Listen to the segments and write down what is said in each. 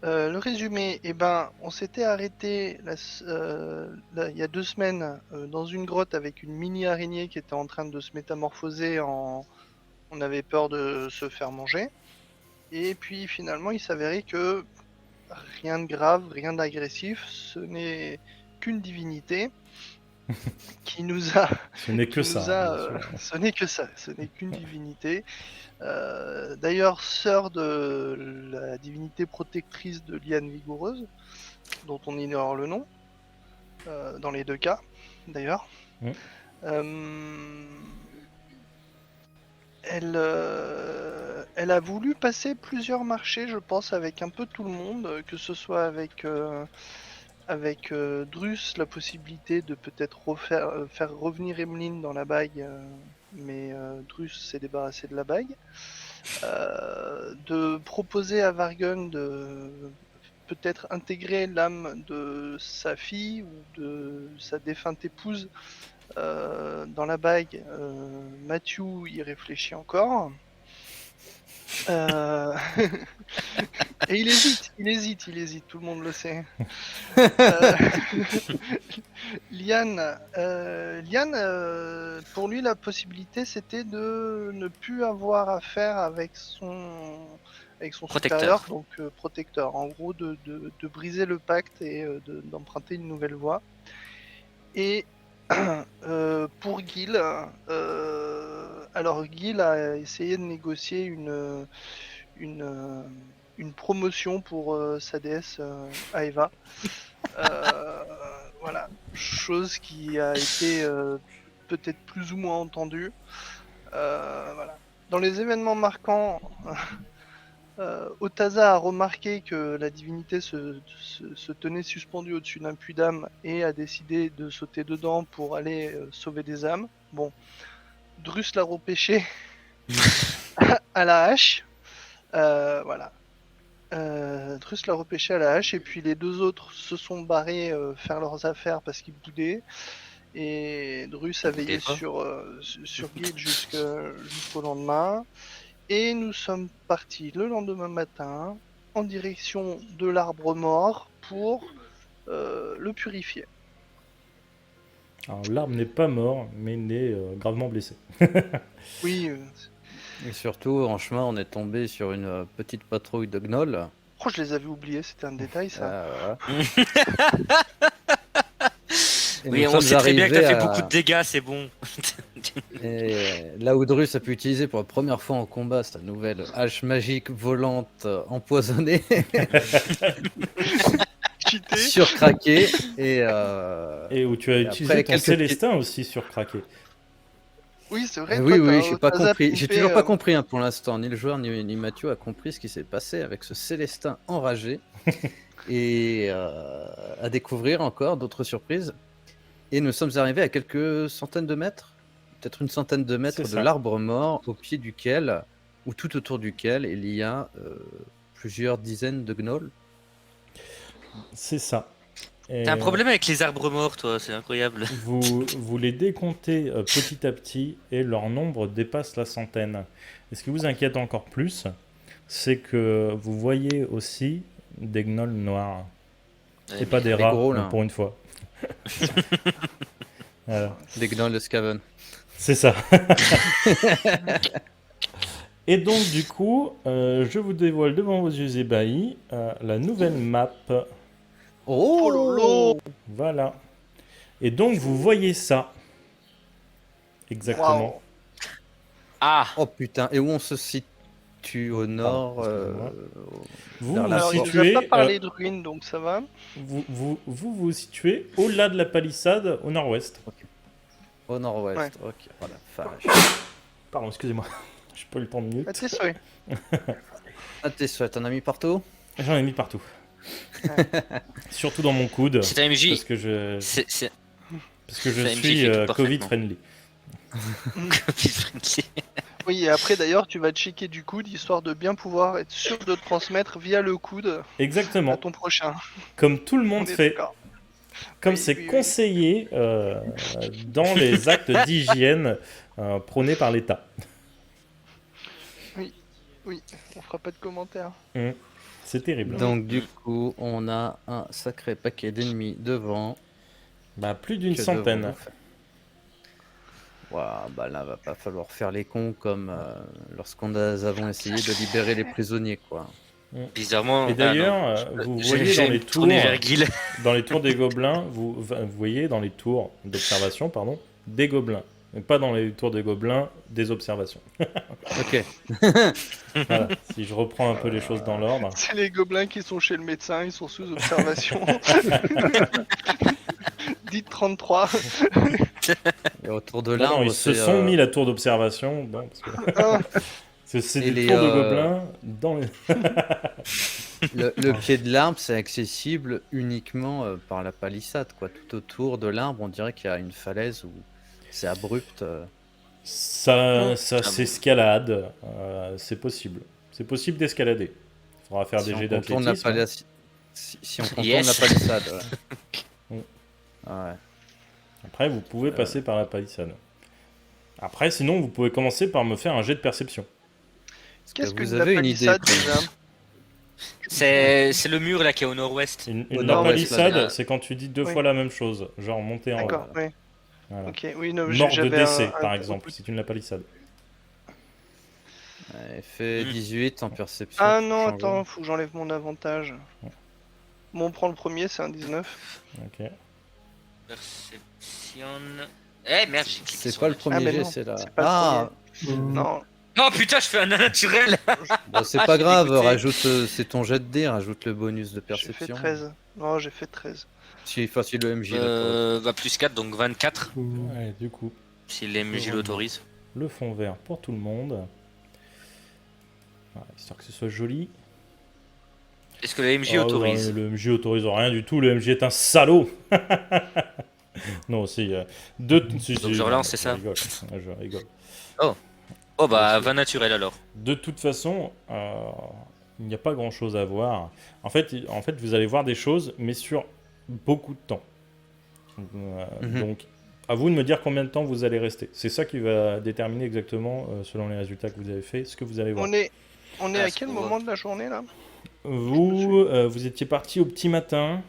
Le résumé, on s'était arrêté il y a 2 semaines dans une grotte avec une mini araignée qui était en train de se métamorphoser en. On avait peur de se faire manger. Et puis finalement, il s'avérait que rien de grave, rien d'agressif, ce n'est qu'une divinité qui nous a, Ce n'est que qui nous ça, a, bien sûr. ce n'est que ça, ce n'est qu'une divinité. D'ailleurs, sœur de la divinité protectrice de Liane Vigoureuse, dont on ignore le nom, dans les deux cas, d'ailleurs. Mm. Euh, elle a voulu passer plusieurs marchés, je pense, avec un peu tout le monde, que ce soit avec Drus, la possibilité de peut-être faire revenir Emeline dans la bague, mais Drus s'est débarrassé de la bague. De proposer à Vargun de peut-être intégrer l'âme de sa fille ou de sa défunte épouse dans la bague. Matthew y réfléchit encore. Euh, Et il hésite, tout le monde le sait. Euh, Liane, pour lui, la possibilité, c'était de ne plus avoir affaire avec son Protecteur. supérieur, donc protecteur. En gros, de briser le pacte et d'emprunter une nouvelle voie. Et pour Gil, alors Gil a essayé de négocier une, une promotion pour sa déesse Aeva. Voilà, chose qui a été peut-être plus ou moins entendue. Voilà. Dans les événements marquants, Otaza a remarqué que la divinité se tenait suspendue au-dessus d'un puits d'âme et a décidé de sauter dedans pour aller sauver des âmes. Bon, Drus l'a repêché à la hache. Voilà. Drus l'a repêché à la hache et puis les deux autres se sont barrés faire leurs affaires parce qu'ils boudaient. Et Drus a veillé sur Guild jusqu'au lendemain. Et nous sommes partis le lendemain matin en direction de l'arbre mort pour le purifier. Alors, l'arbre n'est pas mort, mais il est gravement blessé. Oui, Et surtout, en chemin, on est tombé sur une petite patrouille de gnolls. oh, je les avais oubliés, c'était un détail ça. Voilà. Et Oui, nous on sommes sait très bien que t'as fait arrivés beaucoup de dégâts, c'est bon. Et là où Drus a pu utiliser pour la première fois en combat sa nouvelle hache magique volante empoisonnée, Cheaté. surcraquée, et Et où tu as Et utilisé après, ton quelques Célestin aussi sur Craqué. Oui, c'est vrai, oui, toi, oui, j'ai pas t'as compris. J'ai zappé, toujours pas compris pour l'instant. Ni le joueur ni Mathieu a compris ce qui s'est passé avec ce Célestin enragé et à découvrir encore d'autres surprises. Et nous sommes arrivés à quelques centaines de mètres, peut-être une centaine de mètres C'est de ça. l'arbre mort au pied duquel, ou tout autour duquel, il y a plusieurs dizaines de gnolls. C'est ça. Et T'as un problème avec les arbres morts, toi, c'est incroyable. vous les décomptez petit à petit et leur nombre dépasse la centaine. Et ce qui vous inquiète encore plus, c'est que vous voyez aussi des gnolls noirs. Ouais, Et pas mais- des les rats, gros, là. pour une fois. Voilà. Des gnolls de Skaven. C'est ça. Et donc, du coup, je vous dévoile devant vos yeux ébahis la nouvelle map. Oh lolo. Voilà. Et donc, vous voyez ça. Exactement. Waouh. Ah, Oh putain, et où on se situe au nord excusez-moi. Vous vers vous la Alors, il source. nous a situez, pas parlé de ruines, donc ça va. vous situez au-delà de la palissade au nord-ouest. Au nord-ouest, Ouais. ok. Oh la vache. Pardon, excusez-moi. Je pas eu le temps de mute. Ah, t'es souhaits. Ah, t'es souhait, t'en as mis partout? J'en ai mis partout. Surtout dans mon coude. c'est un MJ. Parce que je C'est suis fait tout Covid parfaitement. friendly. Oui, et après d'ailleurs, tu vas checker du coude histoire de bien pouvoir être sûr de transmettre via le coude à Exactement. ton prochain. Comme tout le On monde est fait. d'accord. Comme Oui, c'est oui, oui. conseillé dans les actes d'hygiène prônés par l'État. Oui, on fera pas de commentaires. Mm. C'est terrible. Donc du coup, on a un sacré paquet d'ennemis devant. Bah, plus d'une Que centaine. devons-nous faire? Ouah, bah là, va pas falloir faire les cons comme lorsqu'on avons essayé de libérer les prisonniers, quoi. Bizarrement. Et d'ailleurs, vous voyez dans les tours, dans les tours des gobelins, vous voyez dans les tours d'observation, pardon, des gobelins. Mais pas dans les tours des gobelins, des observations. Ok. Voilà, si je reprends un peu les choses dans l'ordre. C'est les gobelins qui sont chez le médecin, ils sont sous observation. Dites 33. Et autour de Non, l'arbre, non, ils se sont mis la tour d'observation. Non, parce que... Ah, c'est Et des les, tours de gobelins dans les... le pied de l'arbre, c'est accessible uniquement par la palissade, quoi. Tout autour de l'arbre, on dirait qu'il y a une falaise où c'est abrupt. Ça s'escalade, c'est possible. C'est possible d'escalader. Il faudra faire des jets d'athlétisme. Si on contourne la palissade. Ouais. Ouais. Après, vous pouvez passer par la palissade. Après, sinon, vous pouvez commencer par me faire un jet de perception. qu'est-ce que vous la avez une idée, palissade déjà? C'est le mur là qui est au nord-ouest. La nord-ouest, palissade, là. c'est quand tu dis deux Oui. fois la même chose. Genre monter en haut. D'accord, oui. Voilà. Ok, oui, non, Mort de j'avais décès, un par exemple, c'est une la palissade. Elle fait 18 en perception. Ah pour non, changer. attends, faut que j'enlève mon avantage. Bon, on prend le premier, c'est un 19. Ok. Perception. Eh merde, j'ai cliqué C'est sur pas le la- premier Ah, mais jet, non, c'est là. c'est pas le Ah, Non, Oh putain, je fais un naturel. bah, c'est Ah, pas je suis grave, dégoûté. rajoute, c'est ton jet de dé, rajoute le bonus de j'ai fait perception. 13. Non, j'ai fait 13. Si, enfin, si le MJ l'autorise. Bah plus 4, donc 24. Allez, du coup, Si l'MJ l'autorise. le fond vert pour tout le monde. Voilà, histoire que ce soit joli. Est-ce que le MJ Ah, autorise? Le MJ autorise rien du tout, le MJ est un salaud. Non, si. Donc je relance, c'est ça? Je rigole. Oh bah 20 naturel alors. De toute façon, il n'y a pas grand chose à voir. En fait, vous allez voir des choses, mais sur beaucoup de temps. Donc, à vous de me dire combien de temps vous allez rester. C'est ça qui va déterminer exactement, selon les résultats que vous avez fait, ce que vous allez voir. On est Ah, à c'est quel pour moment de la journée là? Vous étiez parti au petit matin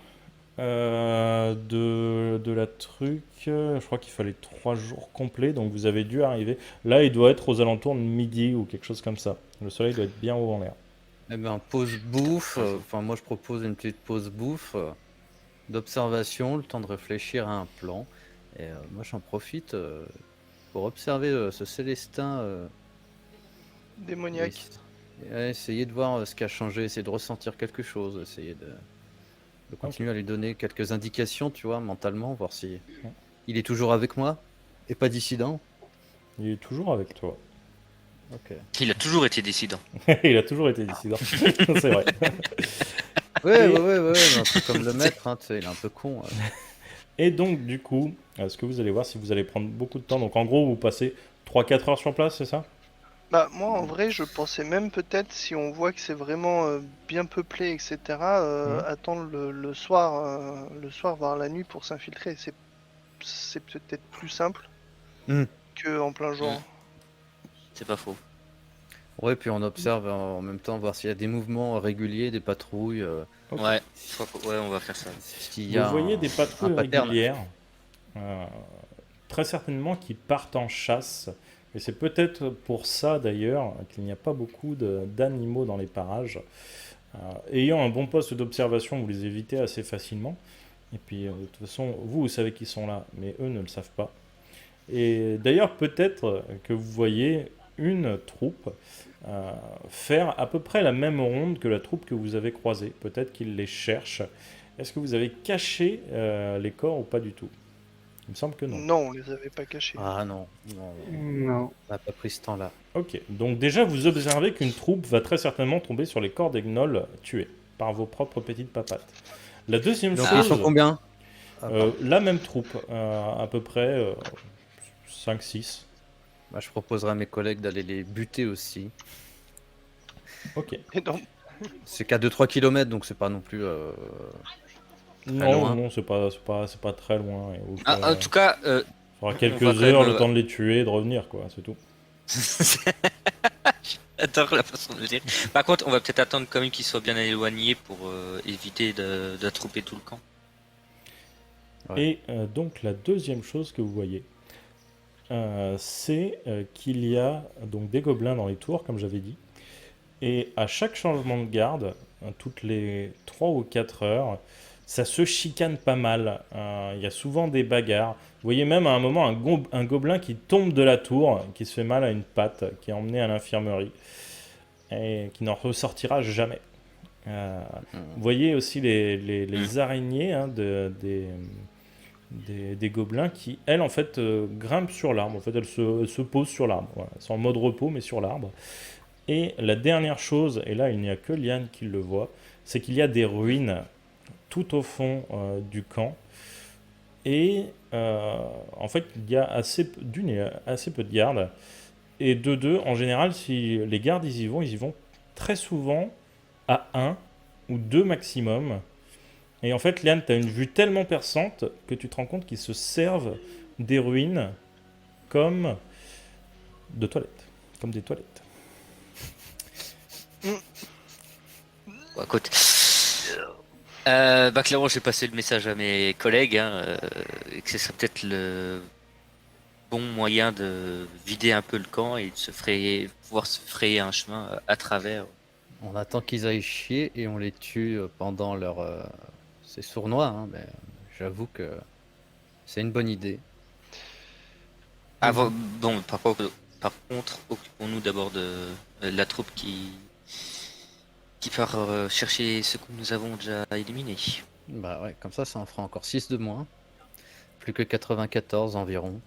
de la truc. Je crois qu'il fallait 3 jours complets, donc vous avez dû arriver. Là, il doit être aux alentours de midi ou quelque chose comme ça. Le soleil doit être bien haut en l'air. Eh ben, pause bouffe. Enfin, moi, je propose une petite pause bouffe d'observation, le temps de réfléchir à un plan. Et moi, j'en profite pour observer ce Célestin. Démoniaque. Et essayer de voir ce qui a changé, essayer de ressentir quelque chose, essayer de continuer à lui donner quelques indications, tu vois, mentalement, voir si il est toujours avec moi et pas dissident. Il est toujours avec toi. Ok. Il a toujours été dissident. Il a toujours été dissident. C'est vrai. Ouais, mais un peu comme le maître, hein, tu sais, il est un peu con. Et donc, du coup, ce que vous allez voir, si vous allez prendre beaucoup de temps. Donc, en gros, vous passez 3-4 heures sur place, c'est ça? Bah, moi en vrai, je pensais même peut-être si on voit que c'est vraiment bien peuplé, etc., attendre le soir, voire la nuit pour s'infiltrer. C'est peut-être plus simple que en plein jour. C'est pas faux. Ouais, puis on observe en même temps, voir s'il y a des mouvements réguliers, des patrouilles. Ouais, ouais, on va faire ça. S'il y a Vous voyez des patrouilles un pattern. régulières, très certainement qui partent en chasse. Et c'est peut-être pour ça d'ailleurs qu'il n'y a pas beaucoup d'animaux dans les parages. Ayant un bon poste d'observation, vous les évitez assez facilement. Et puis de toute façon, vous savez qu'ils sont là, mais eux ne le savent pas. Et d'ailleurs, peut-être que vous voyez une troupe faire à peu près la même ronde que la troupe que vous avez croisée. Peut-être qu'ils les cherchent. Est-ce que vous avez caché les corps ou pas du tout? Il me semble que non. Non, on les avait pas cachés. Ah non, Non. on n'a pas pris ce temps-là. Ok, donc déjà vous observez qu'une troupe va très certainement tomber sur les corps des gnolls tués par vos propres petites papates. La deuxième Donc chose, ils sont combien? la même troupe, à peu près 5-6. Bah, je proposerai à mes collègues d'aller les buter aussi. Ok. Et donc, C'est qu'à 2-3 km, donc c'est pas non plus. Non, loin. c'est pas très loin. En tout cas, Il faudra quelques on va quand heures, même, le temps de les tuer et de revenir, quoi, c'est tout. J'adore la façon de le dire. Par contre, on va peut-être attendre quand même qu'il soit bien éloigné pour éviter d'attroper tout le camp. Ouais. Et donc la deuxième chose que vous voyez, c'est qu'il y a donc des gobelins dans les tours, comme j'avais dit. Et à chaque changement de garde, toutes les 3 ou 4 heures, ça se chicane pas mal. Il y a souvent des bagarres. Vous voyez même à un moment un gobelin qui tombe de la tour, qui se fait mal à une patte, qui est emmené à l'infirmerie et qui n'en ressortira jamais. Vous voyez aussi les araignées hein, des gobelins qui, elles, en fait, grimpent sur l'arbre. En fait, elles se posent sur l'arbre. Voilà. Elles sont en mode repos, mais sur l'arbre. Et la dernière chose, et là, il n'y a que Liane qui le voit, c'est qu'il y a des ruines tout au fond du camp. Et en fait, il y a assez peu de gardes. Et de deux, en général, si les gardes ils y vont très souvent à 1 ou 2 maximum. Et en fait, Liane, tu as une vue tellement perçante que tu te rends compte qu'ils se servent des ruines comme de toilettes, comme des toilettes. Bon, écoute. Clairement, je vais passer le message à mes collègues, et que ce serait peut-être le bon moyen de vider un peu le camp et de pouvoir se frayer un chemin à travers. On attend qu'ils aillent chier et on les tue pendant leur. C'est sournois, hein, mais j'avoue que c'est une bonne idée. Bon, par contre, occupons-nous d'abord de la troupe qui part chercher ce que nous avons déjà éliminé. Bah ouais, comme ça en fera encore 6 de moins. Plus que 94 environ.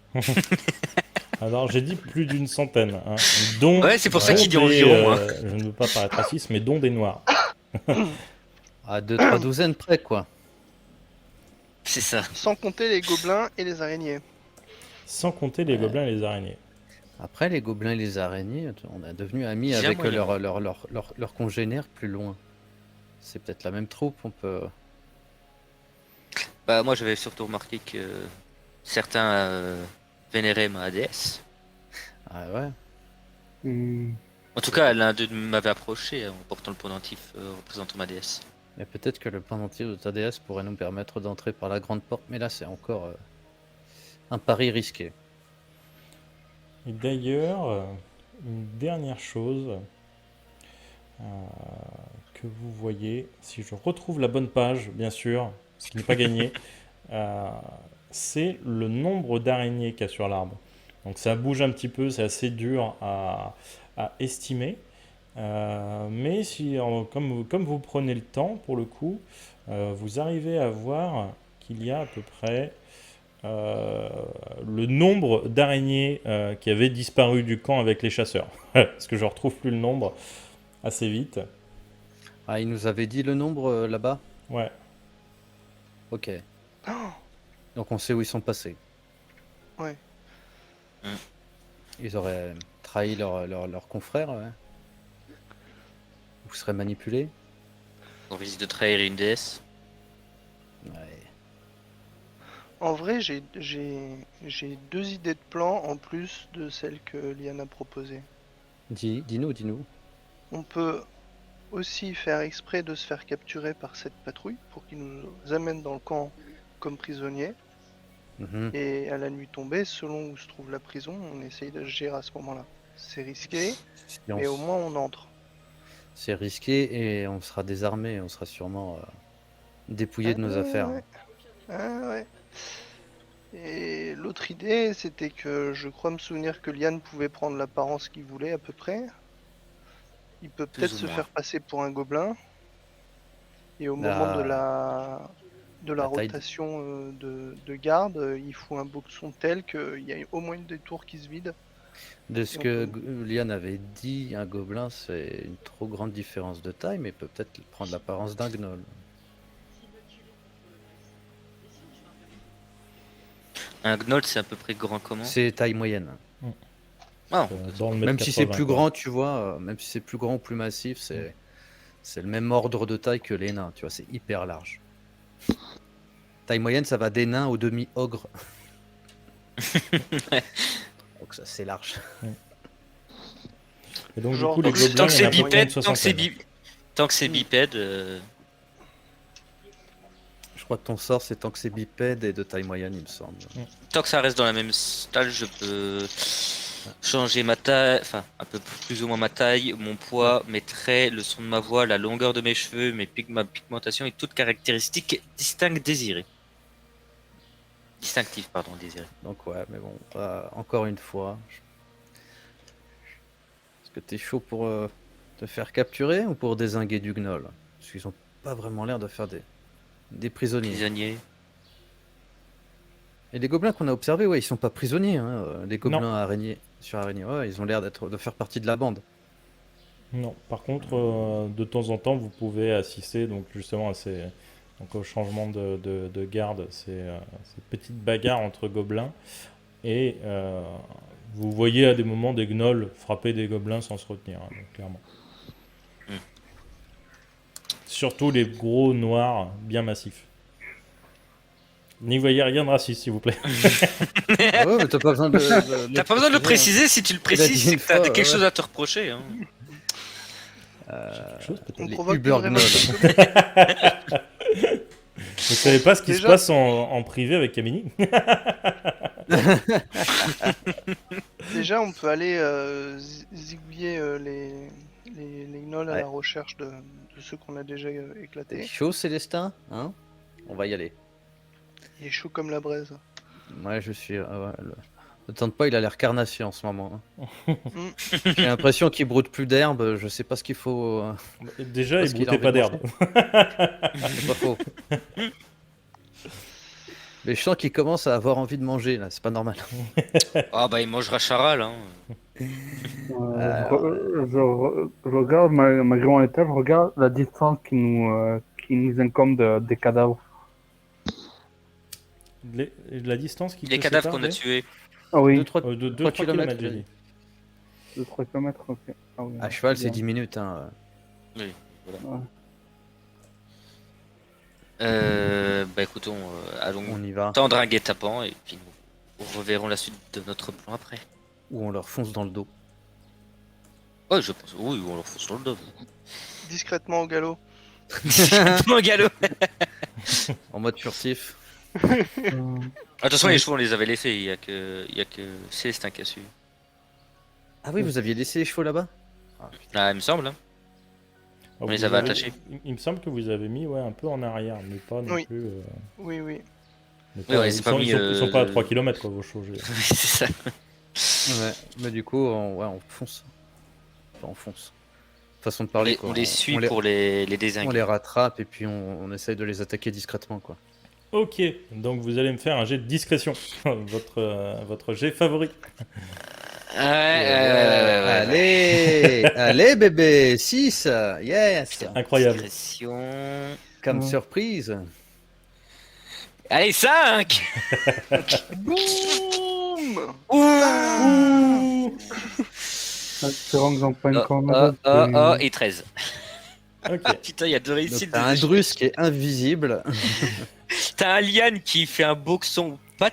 Alors, j'ai dit plus d'une centaine, hein, dont, Ouais, c'est pour ça qu'il dit dont environ, hein. je ne veux pas paraître raciste, mais dont des noirs. À 2-3 douzaines près, quoi. C'est ça. Sans compter les gobelins et les araignées. Sans compter les gobelins et les araignées. Après, les gobelins et les araignées, on est devenus amis Bien avec moyen. leurs congénères plus loin. C'est peut-être la même troupe, on peut. Bah, moi, j'avais surtout remarqué que certains vénéraient ma déesse. Ah ouais. En tout cas, l'un d'eux m'avait approché en portant le pendentif représentant ma déesse. Mais peut-être que le pendentif de ta déesse pourrait nous permettre d'entrer par la grande porte, mais là, c'est encore un pari risqué. Et d'ailleurs, une dernière chose que vous voyez, si je retrouve la bonne page, bien sûr, ce qui n'est pas gagné, c'est le nombre d'araignées qu'il y a sur l'arbre. Donc ça bouge un petit peu, c'est assez dur à estimer. Mais si, comme vous prenez le temps, pour le coup, vous arrivez à voir qu'il y a à peu près le nombre d'araignées qui avaient disparu du camp avec les chasseurs. Parce que je ne retrouve plus le nombre assez vite. Ah, il nous avait dit le nombre là-bas? Ouais. Ok. Oh, Donc on sait où ils sont passés. ouais. Ils auraient trahi leurs confrères, ouais. Ou seraient manipulés. On risque de trahir une déesse. Ouais. En vrai, j'ai 2 idées de plan en plus de celles que Liane a proposées. Dis-nous. On peut aussi faire exprès de se faire capturer par cette patrouille pour qu'ils nous amènent dans le camp comme prisonniers. Mhm. Et à la nuit tombée, selon où se trouve la prison, on essaye de gérer à ce moment-là. C'est risqué, Si mais au moins on entre. C'est risqué et on sera désarmé. On sera sûrement dépouillé de nos Ah, affaires. ouais. Ah ouais. Et l'autre idée, c'était que je crois me souvenir que Liane pouvait prendre l'apparence qu'il voulait à peu près. Il peut Plus peut-être ou se moins. faire passer pour un gobelin. Et au moment de la taille- rotation de garde, il faut un boxon tel qu'il y a au moins une des tours qui se vide. De ce Et on que peut- Liane avait dit, un gobelin, c'est une trop grande différence de taille, mais peut peut-être prendre l'apparence d'un gnoll. Un gnoll, c'est à peu près grand comment? C'est taille moyenne. Ah, Dans le Même mètre si c'est 80, plus quoi. grand, tu vois, même si c'est plus grand ou plus massif, c'est le même ordre de taille que les nains, tu vois, c'est hyper large. Taille moyenne, ça va des nains au demi-ogre. Donc ça, c'est large. Et donc, Genre, du coup, les tant que gobelins, Tant que il y en c'est a à peu près une bipède, soixantaine. tant que c'est bipède, Je crois que ton sort, c'est tant que c'est bipède et de taille moyenne, il me semble. tant que ça reste dans la même salle, je peux changer ma taille, enfin un peu plus ou moins ma taille, mon poids, mes traits, le son de ma voix, la longueur de mes cheveux, ma pigmentation et toute caractéristique distinctive désirée. Distinctive, pardon, désirée. Donc ouais, mais bon, encore une fois. Est-ce que t'es chaud pour te faire capturer ou pour dézinguer du gnoll? Parce qu'ils ont pas vraiment l'air de faire des prisonniers. Prisonnier. Et les gobelins qu'on a observés, ouais, ils sont pas prisonniers. Hein. Les gobelins Non. araignées sur araignée, ouais, ils ont l'air de faire partie de la bande. Non, par contre, de temps en temps, vous pouvez assister donc justement à donc au changement de garde, ces petites bagarres entre gobelins. Et vous voyez à des moments des gnolls frapper des gobelins sans se retenir, hein, donc, clairement. Mm. Surtout les gros noirs bien massifs. N'y voyez rien de raciste, s'il vous plaît. Ah ouais, mais t'as pas besoin de. T'as pas besoin de le hein. préciser, si tu le Il a dit précises, c'est une que t'as fois, quelque ouais. chose à te reprocher. Hein. Quelque chose, peut-être. On Les provoque Uber une gnolls. révolte. Vous savez pas ce qui se Déjà- passe en privé avec Camille? Déjà, on peut aller zigouiller les gnolls à Ouais. la recherche de ceux qu'on a déjà T'es éclatés. chaud, Célestin, hein? On va y aller. Il est chaud comme la braise. Ouais, je suis. Ne tente pas, il a l'air carnassier en ce moment. Hein. Mm. J'ai l'impression qu'il broute plus d'herbe. Je sais pas ce qu'il faut. Déjà, Parce il qu'il a broutait envie pas de d'herbe. C'est pas faux. Mais je sens qu'il commence à avoir envie de manger là. C'est pas normal. Ah bah il mangera charal. Hein. Je regarde, malgré mon état, je regarde la distance qui nous incombe des cadavres. La distance qui Les te cadavres sépare qu'on a des- tués. Ah oui, 2-3 de 3 2-3 kilomètres, km, j'ai dit. 2-3 km, ok. Ah oui, À cheval, c'est bien. 10 minutes. Hein. Oui, voilà. Ouais. Bah écoutons, allons On y va. tendre un guet-apens et puis nous reverrons la suite de notre plan après. Ou on leur fonce dans le dos. Ouais, je pense. Oui, on leur fonce dans le dos. Discrètement au galop. Mon galop. En mode furtif. Attention, les chevaux, on les avait laissés. Il y a que Célestin qui a su. Ah oui, vous aviez laissé les chevaux là-bas? Ah, il me semble. Hein. Ah, On les vous avait avez- attachés. Il me semble que vous avez mis un peu en arrière, mais pas non Oui. plus. Oui, oui. Mais Ouais, ouais, ils, c'est sont, pas ils mis, sont- ils sont pas à de- 3 km, quoi, vos chevaux. C'est ça. Ouais. Mais du coup, on fonce. Enfin, on fonce. Façon de parler. quoi. On les suit on les, pour les on désinguer. les rattrape et puis on essaye de les attaquer discrètement, quoi. Ok, donc vous allez me faire un jet de discrétion. votre jet favori. Ouais. Allez, allez bébé, 6, yes. Incroyable. Discrétion. Comme Ouais. surprise. Allez, 5. Boum Espérons qu'ils n'ont pas une corne. Et 13. Ok. Putain, il y a deux Donc, réussites. t'as un Drus qui est invisible. T'as un Liane qui fait un boxon pas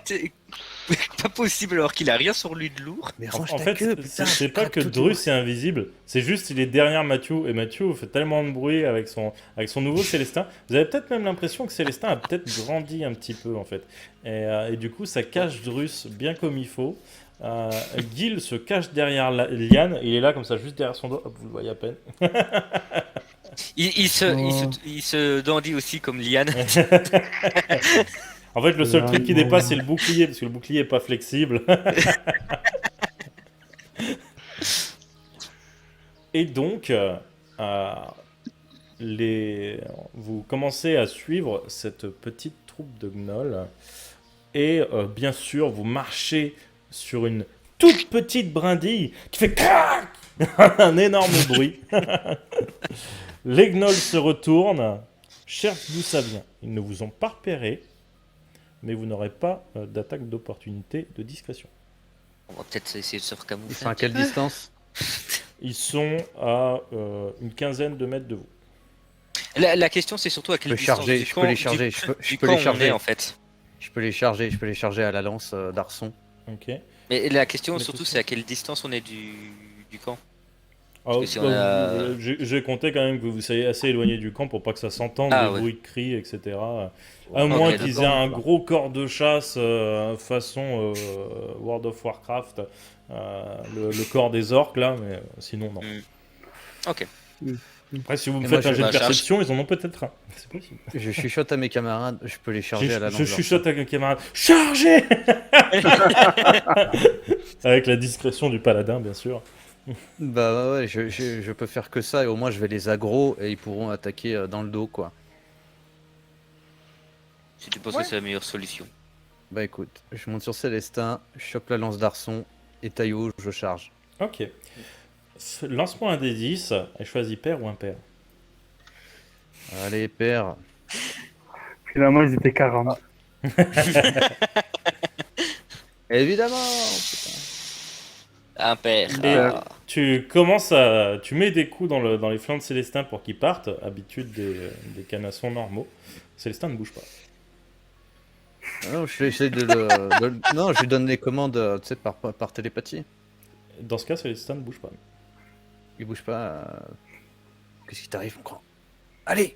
possible alors qu'il a rien sur lui de lourd. Mais En, range en ta fait, queue, putain, c'est pas craque que tout Drus est invisible, c'est juste il est derrière Mathieu, et Mathieu fait tellement de bruit avec son nouveau Célestin. Vous avez peut-être même l'impression que Célestin a peut-être grandi un petit peu en fait. Et du coup, ça cache Drus bien comme il faut. Gil se cache derrière Liane, et il est là comme ça, juste derrière son dos. Hop, vous le voyez à peine. Il se dandie aussi comme Liane. En fait, le seul truc qui Ouais. dépasse, c'est le bouclier, parce que le bouclier est pas flexible. Et donc, vous commencez à suivre cette petite troupe de gnolls. Et bien sûr, vous marchez sur une toute petite brindille qui fait crac un énorme bruit. Les gnolls se retournent, cherchent d'où ça vient. Ils ne vous ont pas repéré, mais vous n'aurez pas d'attaque d'opportunité de discrétion. On va peut-être essayer de se Ils recamoufler. sont à quelle distance? Ils sont à une quinzaine de mètres de vous. La question, c'est surtout à quelle peux distance charger, du je camp- peux les charger, du- je peux- du je peux camp les charger. on est, en fait. Je peux les charger à la lance d'Arson. Ok. Mais la question Mais surtout, tout ça. c'est à quelle distance on est du camp. Alors, que si on a- j'ai compté quand même que vous soyez assez éloigné du camp pour pas que ça s'entende, Ah, des ouais. bruits de cris, etc. À moins Ok, qu'ils d'accord. aient un gros corps de chasse façon World of Warcraft, le corps des orques là, mais sinon non. Ok. Après, si vous me Et moi, faites un je- jet de bah, charge. perception, ils en ont peut-être un. C'est possible. Je chuchote à mes camarades, je peux les charger à la Je langue. chuchote avec un camarade. Chargez Avec la discrétion du paladin, bien sûr. Bah ouais, je peux faire que ça et au moins je vais les aggro et ils pourront attaquer dans le dos quoi. Si tu penses Ouais. que c'est la meilleure solution. Bah écoute, je monte sur Célestin, je chope la lance d'Arson et Taillot, je charge. Ok. Lance-moi un des 10 et choisis pair ou impair. Allez, père. Finalement, ils étaient 40. Évidemment. Impair. Et Ah. tu mets des coups dans les flancs de Célestin pour qu'ils partent, habitude des canassons normaux. Célestin ne bouge pas. Non, j'essaie non, je lui donne les commandes, tu sais, par télépathie. Dans ce cas, Célestin ne bouge pas. Il bouge pas. Qu'est-ce qui t'arrive, mon grand? Allez.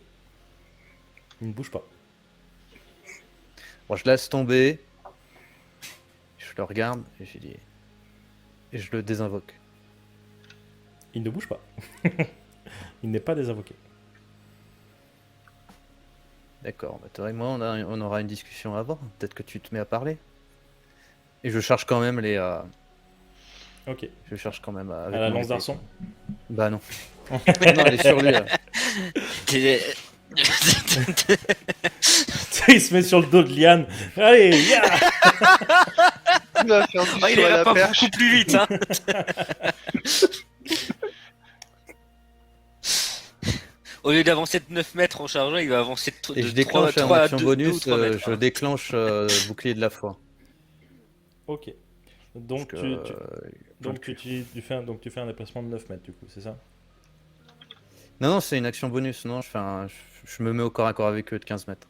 Il ne bouge pas. Bon, je laisse tomber. Je le regarde et je dis. Et je le désinvoque. Il ne bouge pas. Il n'est pas désinvoqué. D'accord, bah toi et moi on aura une discussion avant, peut-être que tu te mets à parler. Et je charge quand même Ok. Je charge quand même À avec la mon lance épée. d'arçon. Bah non. Non, elle est sur lui. Là. Il se met sur le dos de Liane. Allez, ya Il va faire du Ah, il saut à ira la pas perche. beaucoup plus vite, hein. Au lieu d'avancer de 9 mètres en chargeant, il va avancer Et de je déclenche 3 en action à 2 bonus, ou 3 mètres. je déclenche bouclier de la foi. Ok. Donc, Parce tu, que, tu- donc tu fais un déplacement de 9 mètres, du coup, c'est ça? Non, non, c'est une action bonus, non, je me mets au corps à corps avec eux de 15 mètres.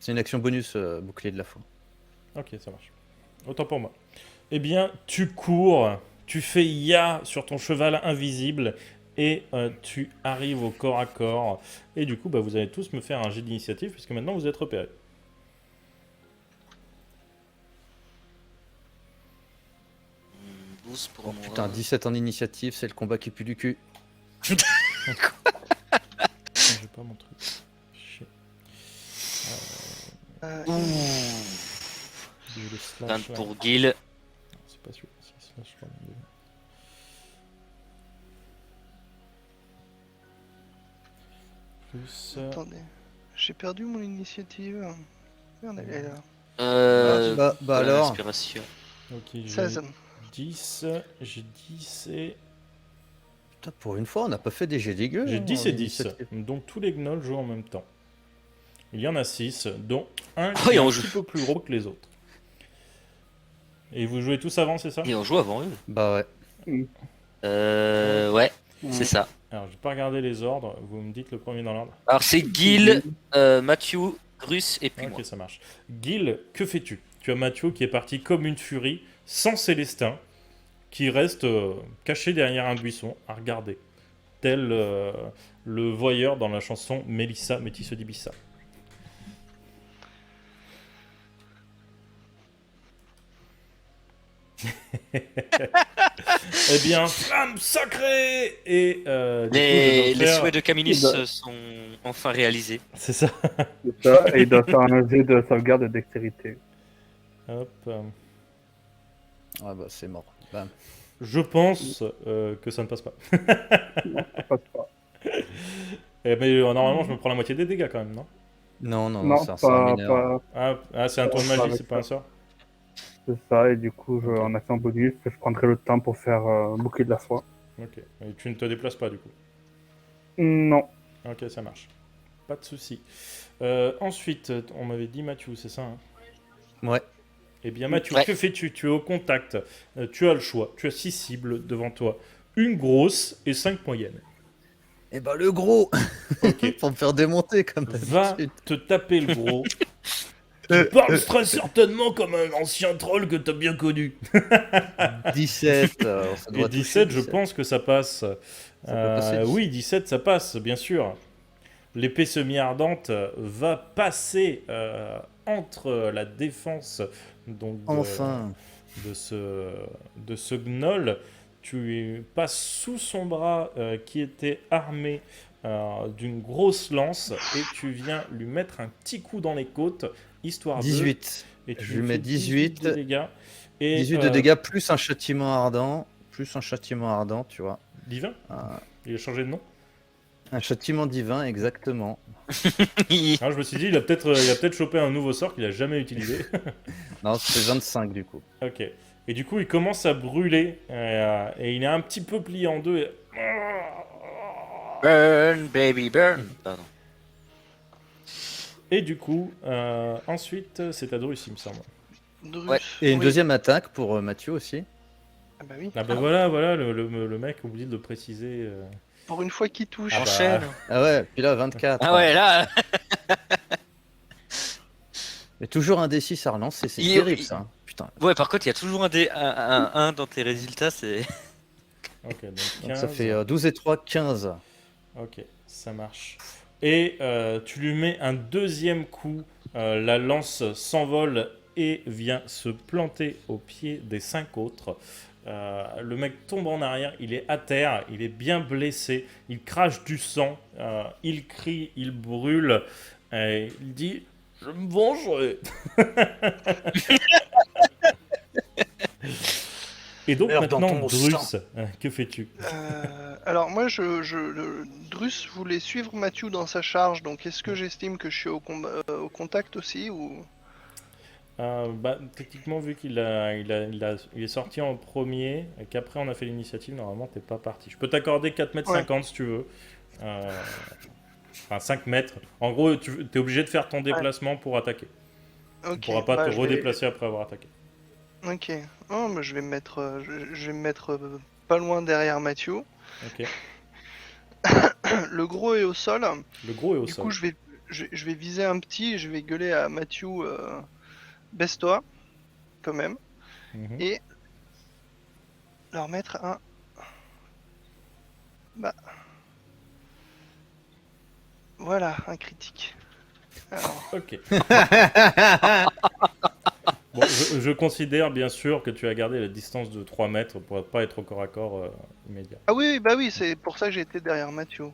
C'est une action bonus, bouclier de la foi. Ok, ça marche. Autant pour moi. Eh bien, tu cours, tu fais ya sur ton cheval invisible et tu arrives au corps à corps. Et du coup, bah, vous allez tous me faire un jet d'initiative puisque maintenant vous êtes repérés. Oh putain, 17 en initiative, c'est le combat qui pue du cul. J'ai pas mon truc. Chier. J'ai le slash, 20 là. pour Gil. Non, c'est pas celui-là, c'est le slash, là. Plus. Attendez, j'ai perdu mon initiative. Merde, elle est là. Bah alors. Inspiration. Ok, j'ai 16. 10. J'ai 10 et. Putain, pour une fois, on n'a pas fait des jets dégueux. J'ai hein, 10 en et 10. initiative. Donc tous les gnolls jouent en même temps. Il y en a 6, dont un Oh, qui et est un on petit joue. peu plus gros que les autres. Et vous jouez tous avant, c'est ça? Et on joue avant eux. Bah ouais. Ouais, c'est ça. Alors, j'ai pas regardé les ordres, vous me dites le premier dans l'ordre. Alors c'est Gil, Mathieu, Grus et puis moi. Ok, ça marche. Gil, que fais-tu? Tu as Mathieu qui est parti comme une furie, sans Célestin, qui reste caché derrière un buisson à regarder, tel le voyeur dans la chanson Mélissa Métis d'Ibissa. Eh bien, flamme sacrée! Et du coup, je Les dois faire- souhaits de Caminus Bah. sont enfin réalisés. C'est ça. C'est ça, et il doit faire un jet de sauvegarde de dextérité. Hop. Ah bah c'est mort. Bam. Je pense que ça ne passe pas. Non, ça passe pas. Eh, mais normalement, je me prends la moitié des dégâts quand même, non? Non, non, Non, c'est un sort pas, mineur. C'est un tour de Pas magie, avec c'est pas un ça. sort? c'est ça, et du coup, en action bonus, je prendrai le temps pour faire bouclier de la foi. Ok. Et tu ne te déplaces pas du coup. Non, Ok, ça marche. Pas de souci. Ensuite, on m'avait dit Mathieu, c'est ça, hein? Ouais. Eh bien, Mathieu, Ouais. que fais-tu? Tu es au contact. Tu as le choix. Tu as 6 cibles devant toi. Une grosse et 5 moyennes. Et bah le gros Ok. pour me faire démonter comme Va d'habitude. te taper le gros. Tu parles très certainement comme un ancien troll que t'as bien connu. 17. Ça Et doit 17, toucher, je pense que ça passe. Ça peut passer, 17. Oui, 17, ça passe, bien sûr. L'épée semi-ardente va passer entre la défense donc, Enfin. de ce gnoll. Tu passes sous son bras qui était armé d'une grosse lance et tu viens lui mettre un petit coup dans les côtes, histoire 18. Et tu Je lui lui mets fais 18 de 18. dégâts. Et, 18 de dégâts plus un châtiment ardent. Plus un châtiment ardent, tu vois. Divin Un, Il a changé de nom. un châtiment divin, exactement. Ah, je me suis dit, il a peut-être chopé un nouveau sort qu'il a jamais utilisé. Non, c'est 25 du coup. Ok. Et du coup, il commence à brûler et il est un petit peu plié en deux. Burn, baby, burn. Pardon. Et du coup, ensuite, c'est à Drus, il me semble. Drus, Ouais. Et une oui. deuxième attaque pour Mathieu aussi. Ah bah oui. Ah bah voilà, le mec, oublie de le préciser. Pour une fois qu'il touche. Ah bah. Enchaîne. Ah ouais, puis là 24. Ah ouais, là. Mais toujours un D6 à relancer, c'est Il- terrible il- ça. Putain. Ouais, par contre, il y a toujours un dans tes résultats, c'est. Ok, donc Donc 15. ça fait 12 et 3, 15. Ok, ça marche. Et tu lui mets un deuxième coup. La lance s'envole et vient se planter au pied des 5 autres. Le mec tombe en arrière, il est à terre, il est bien blessé, il crache du sang, il crie, il brûle, et il dit « Je me vengerai !» Et donc Meurs dans maintenant, ton Drus, sang. que fais-tu? Alors moi, Drus voulait suivre Mathieu dans sa charge, donc est-ce que j'estime que je suis au contact aussi ou... Bah, techniquement, vu qu'il il est sorti en premier et qu'après on a fait l'initiative, normalement t'es pas parti. Je peux t'accorder 4,50 m si tu veux. Enfin 5 mètres. En gros, tu es obligé de faire ton déplacement pour attaquer. Ok, Tu pourras pas bah, te je vais- redéplacer après avoir attaqué. Ok. Oh, mais je vais me mettre, je vais me mettre pas loin derrière Mathieu. Ok. Le gros est au sol. Le gros est au Du sol. coup, je vais viser un petit et je vais gueuler à Mathieu, baisse-toi, quand même, Mhm. et leur mettre un... Bah... Voilà, un critique. Alors, Ok. Bon, je considère bien sûr que tu as gardé la distance de 3 mètres pour pas être au corps à corps immédiat. ah oui, bah oui, c'est pour ça que j'ai été derrière Mathieu.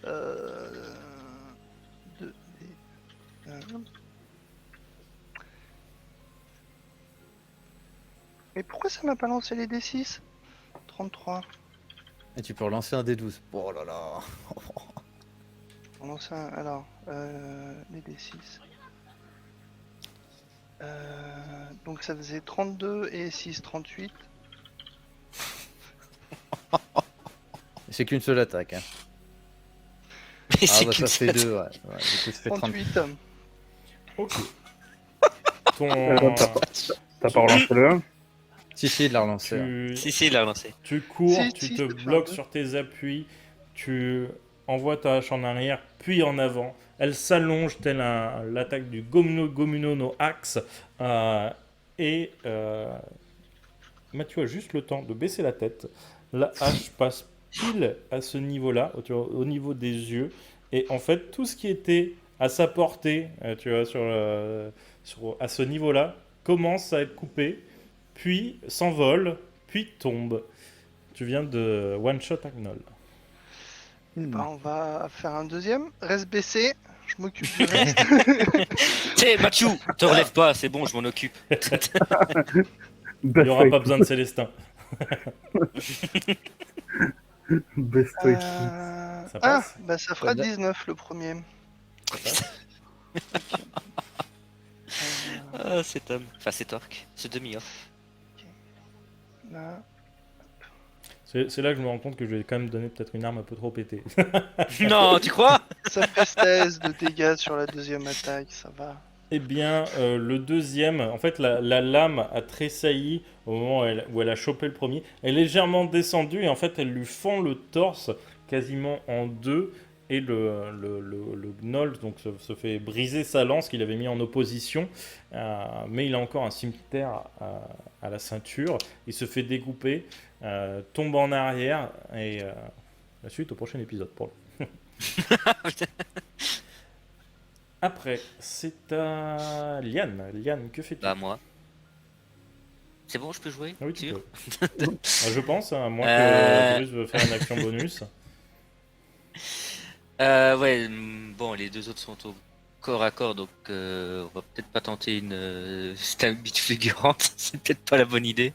Deux, et un. Mais pourquoi ça m'a pas lancé les D6 33. Et tu peux relancer un D12. Oh là là. On lance un. Alors, les D6. Donc ça faisait 32 et 6, 38. C'est qu'une seule attaque. Hein. Mais Ah c'est bah qu'une ça fait seule- 2, ouais. Du coup ça fait 30. 38. Ok. Ton... T'as pas relancé le 1? Si, il l'a relancé. Hein. Si, il l'a lancé. Tu cours, Si, tu si, te je peux faire bloques deux. sur tes appuis, tu envoies ta hache en arrière, puis en avant. Elle s'allonge telle l'attaque du Gomuno no Axe. Et Mathieu a juste le temps de baisser la tête. La hache passe pile à ce niveau-là, tu vois, au niveau des yeux. Et en fait, tout ce qui était à sa portée, tu vois, à ce niveau-là, commence à être coupé, puis s'envole, puis tombe. Tu viens de one-shot Agnol. Bah, on va faire un deuxième. Reste baissé. Je m'occupe du reste. T'sais, Mathieu, te relève pas, c'est bon, je m'en occupe. Il n'y aura pas besoin de Célestin. Bestoy. Ça Ah, passe bah ça fera Très bien. 19 le premier. Ça passe. Ah, cet homme. Enfin, cet orc. Ce demi-orc. Là. C'est là que je me rends compte que je vais quand même donner peut-être une arme un peu trop pétée. Non, tu crois? Ça fait 16 de dégâts sur la deuxième attaque, ça va. Eh bien, le deuxième, en fait, la lame a tressailli au moment où elle a chopé le premier. Elle est légèrement descendue et en fait, elle lui fend le torse quasiment en deux. et le gnoll donc, se fait briser sa lance qu'il avait mis en opposition, mais il a encore un cimetière à la ceinture. Il se fait découper, tombe en arrière, et la suite au prochain épisode pour lui. Après, c'est à Liane. Liane, que fais-tu? Bah, moi. C'est bon, je peux jouer? Ah oui, tu Sûr peux. Je pense, à moins Euh. que Drus veut faire une action bonus. Ouais, bon, les deux autres sont au corps à corps, donc on va peut-être pas tenter une stamina fulgurante, c'est peut-être pas la bonne idée.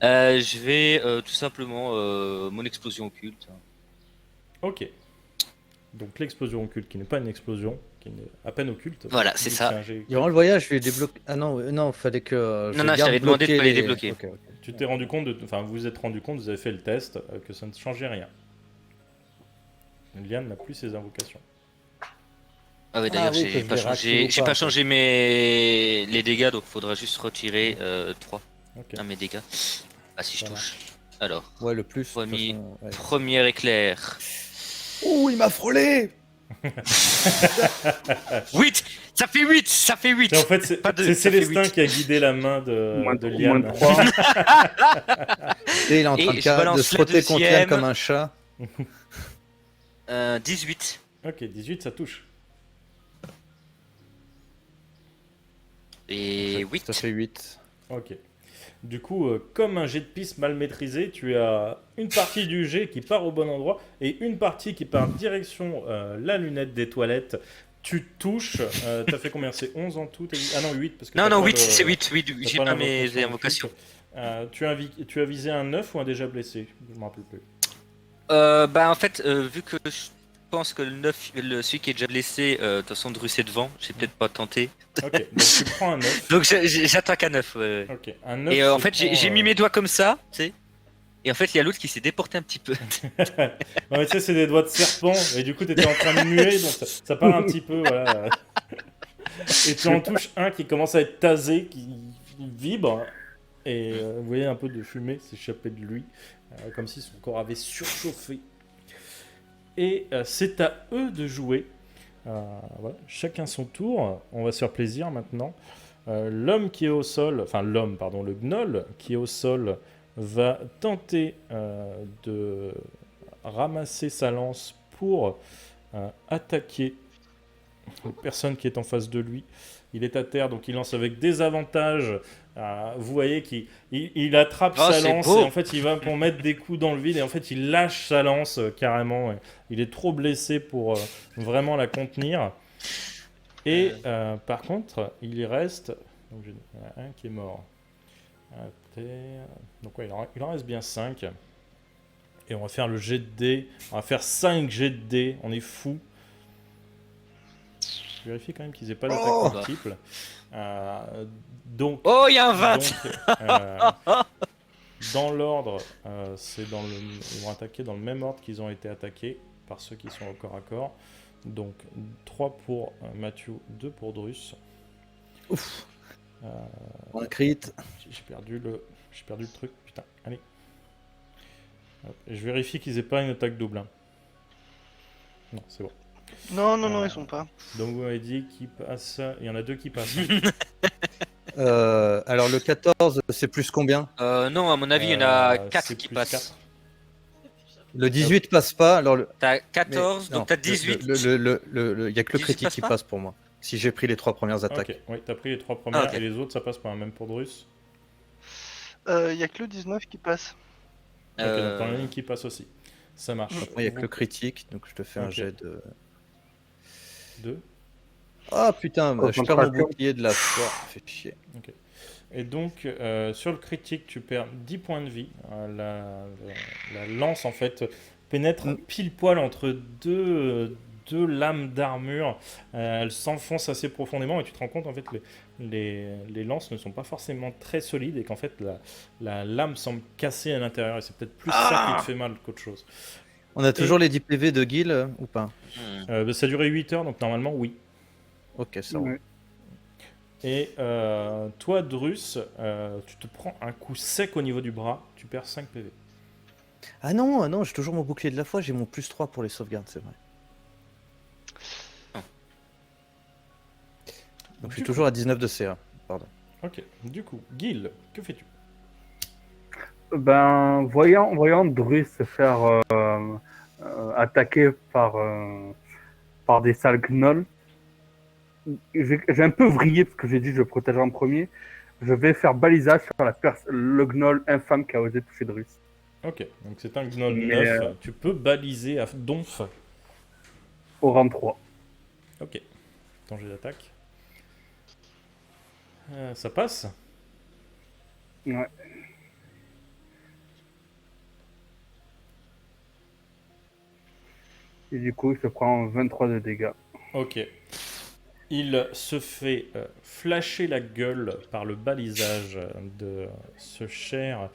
Je vais tout simplement mon explosion occulte. Ok. Donc l'explosion occulte, qui n'est pas une explosion, qui est à peine occulte. Voilà, c'est ça. un jet- Durant le voyage, je lui ai débloqué. Ah non, non, fallait que. Non, non, je t'avais demandé de pas les débloquer. Ok, ok. Tu t'es rendu compte, enfin vous vous êtes rendu compte, vous avez fait le test, que ça ne changeait rien. Liane n'a plus ses invocations. Ah ouais, d'ailleurs, Ah oui, que j'ai je pas les changé, réactive ou j'ai pas, pas en fait. changé les dégâts, donc faudra juste retirer 3 Ok. à mes dégâts. Ah, si je Ça touche. Alors, Ouais, le plus. de toute Premier- façon, ouais. premier éclair. Oh, il m'a frôlé! 8! Ça fait 8! Ça fait 8! Et en fait, Pas deux, c'est ça fait Célestin 8. qui a guidé la main de Moins Liane. 3. Et il est en Et train je de balance se la frotter contre elle deuxième. comme un chat. 18. Ok, 18, ça touche. Et Ça 8. fait 8. Ok. Du coup, comme un jet de piste mal maîtrisé, tu as une partie du jet qui part au bon endroit et une partie qui part direction la lunette des toilettes. Tu touches. T'as fait combien? C'est 11 en tout? Ah non, 8. Parce que Non, t'as non, pas 8, le- c'est 8. Oui, t'as j'ai pas pas mes l'invocation invocations. occulte. Tu as visé un 9 ou un déjà blessé? Je me rappelle plus. Bah, en fait, vu que je pense que le 9, celui qui est déjà blessé, de toute façon, Drus est devant, j'ai peut-être pas tenté. Ok, donc tu prends un 9. Donc j'attaque à 9. Ouais. Ok, un 9. Et en se fait, j'ai prend, mis mes doigts comme ça, tu sais. Et en fait, il y a l'autre qui s'est déporté un petit peu. Non, mais tu sais, c'est des doigts de serpent, et du coup, t'étais en train de muer, donc ça part un petit peu, voilà. Et tu en touches un qui commence à être tasé, qui vibre, et vous voyez un peu de fumée s'échapper de lui, comme si son corps avait surchauffé. Et c'est à eux de jouer. Voilà, chacun son tour. On va se faire plaisir maintenant. L'homme qui est au sol, enfin l'homme, pardon, le gnoll qui est au sol va tenter de ramasser sa lance pour attaquer la personne qui est en face de lui. Il est à terre, donc il lance avec des avantages. Vous voyez qu'il attrape Oh, sa c'est lance beau. et en fait il va pour mettre des coups dans le vide et en fait il lâche sa lance carrément. Il est trop blessé pour vraiment la contenir. Et par contre, il y reste. Donc, il y en a un qui est mort. Donc ouais, il en reste bien 5. Et on va faire le jet de dés. On va faire 5 jets de dés. On est fou. Je vérifie quand même qu'ils aient pas d'attaque Oh multiple. Donc, Oh, il y a un 20! donc, dans l'ordre, ils vont attaquer dans le même ordre qu'ils ont été attaqués par ceux qui sont au corps à corps. Donc 3 pour Mathieu, 2 pour Drus. Ouf. Un crit. J'ai perdu le truc, putain, allez. Hop, et je vérifie qu'ils aient pas une attaque double. Non, c'est bon. Non, ils sont pas. Donc vous m'avez dit qu'il passe, il y en a 2 qui passent. Alors le 14, c'est plus combien? Non, à mon avis, il y en a C'est 4 qui plus passent. 4. Le 18 passe pas. Alors T'as 14, non, donc t'as 18. Il y a que le 18 critique passe qui pas passe pour moi. Si j'ai pris les 3 premières attaques. Ok, oui, t'as pris les 3 premières ok. et les autres ça passe pas, même pour Drus. Il y a que le 19 qui passe. Ok, donc t'en as une qui passe aussi. Ça marche. Après, il y a que le critique, donc je te fais un Ok. jet de. 2. Ah putain, Oh, je perds mon contraction. bouclier de la foi. Fait chier. Et donc, sur le critique, tu perds 10 points de vie. La lance, en fait, pénètre pile poil entre deux lames d'armure. Elle s'enfonce assez profondément et tu te rends compte, en fait, que les lances ne sont pas forcément très solides et qu'en fait, la lame semble cassée à l'intérieur. Et c'est peut-être plus ça qui te fait mal qu'autre chose. On a toujours les 10 PV de Gil ou pas? Ça a duré 8 heures, donc normalement, oui. Ok, ça roule. Ouais. Et toi, Drus, tu te prends un coup sec au niveau du bras, tu perds 5 PV. Ah non, j'ai toujours mon bouclier de la foi, j'ai mon plus 3 pour les sauvegardes, c'est vrai. Donc je suis Du toujours à 19 de CA. Ok. Du coup, Gil, que fais-tu? Ben, voyant Drus se faire attaquer par des sales gnolls, j'ai un peu vrillé parce que j'ai dit je le protégerai en premier. Je vais faire balisage sur le gnoll infâme qui a osé toucher Drus. Ok, donc c'est un gnoll Mais 9. Tu peux baliser à donf. au rang 3. Ok. Danger d'attaque. Ça passe. Ouais. Et du coup, il se prend 23 de dégâts. Ok. Il se fait flasher la gueule par le balisage de ce cher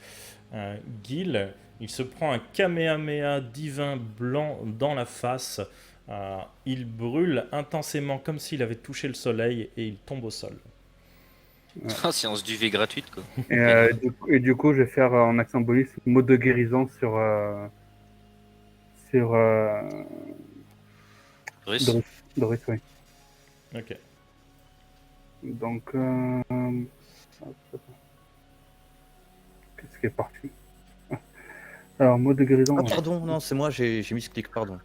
Gil. Il se prend un Kamehameha divin blanc dans la face. Il brûle intensément comme s'il avait touché le soleil et il tombe au sol. Séance duvet gratuite, quoi. Du coup, je vais faire en action bonus mot de guérison sur Russe. Doris, oui. Ok. Donc, qu'est-ce qui est parti? Alors, mot de guérison. Ah pardon, non, c'est moi, j'ai mis ce clic, pardon.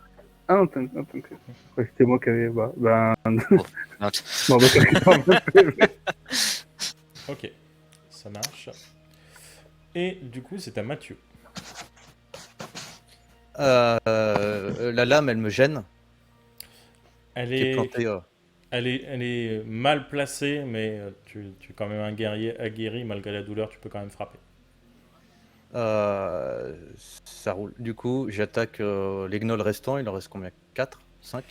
Ah non, t'inquiète. Ouais, c'était moi qui avais. Ben, Ah, bon, bah, quelque part, Ok. Ça marche. Et du coup, c'est à Mathieu. La lame, elle me gêne. Elle Qui est est, plantée. elle est mal placée, mais tu es quand même un guerrier aguerri. Malgré la douleur, tu peux quand même frapper. Ça roule. Du coup, j'attaque les gnolls restants. Il en reste combien? 4? 5?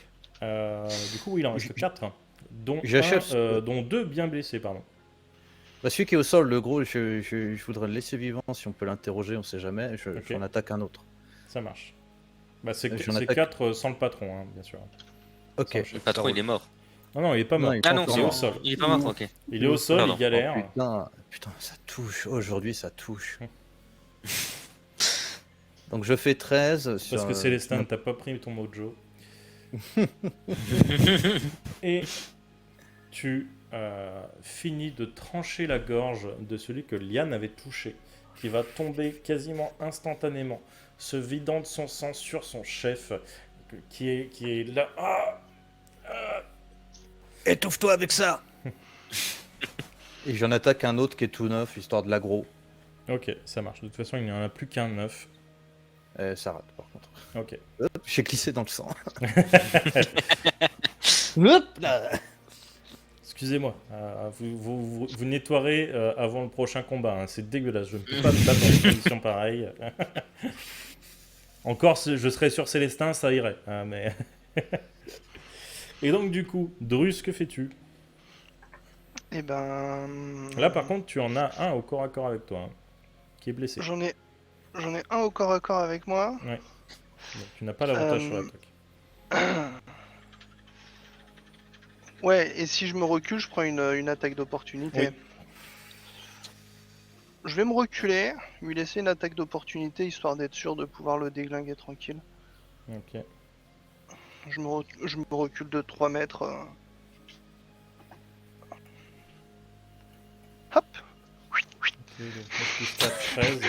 Du coup, il en reste 4, dont, J'achève. dont 2 bien blessés, pardon. Bah, celui qui est au sol, le gros, je voudrais le laisser vivant. Si on peut l'interroger, on sait jamais. Ok. J'en attaque un autre. Ça marche. Bah, c'est J'en attaque. 4 sans le patron, hein, bien sûr. Ok. Ça marche. le patron, il est mort. Non, il est pas Non, mort. il est Ah pas non, encore il est c'est au mort. sol. Il est pas mort, ok. Il est au sol, Pardon. il galère. Putain, ça touche. Aujourd'hui, ça touche. Donc je fais 13 sur. Parce que Célestin, t'as pas pris ton mojo. Et tu finis de trancher la gorge de celui que Liane avait touché, qui va tomber quasiment instantanément, se vidant de son sang sur son chef, qui est là. Étouffe-toi avec ça. Et j'en attaque un autre qui est tout neuf, histoire de l'aggro. Ok, ça marche. De toute façon, il n'y en a plus qu'un 9. Ça rate par contre. Ok. Hop, j'ai glissé dans le sang. Hop là. Excusez-moi, vous nettoierez avant le prochain combat. Hein. C'est dégueulasse, je ne peux pas me battre dans des conditions pareilles. Encore, je serais sur Célestin, ça irait. Hein, mais... Et donc, du coup, Drus, que fais-tu? Et ben. Là, par contre, tu en as un au corps à corps avec toi, hein, qui est blessé. J'en ai un au corps à corps avec moi. Donc, tu n'as pas l'avantage sur l'attaque. Ouais, et si je me recule, je prends une attaque d'opportunité. Oui. Je vais me reculer, lui laisser une attaque d'opportunité histoire d'être sûr de pouvoir le déglinguer tranquille. Ok. Je me recule de 3 mètres. Hop. Ok, donc, plus 4, 13.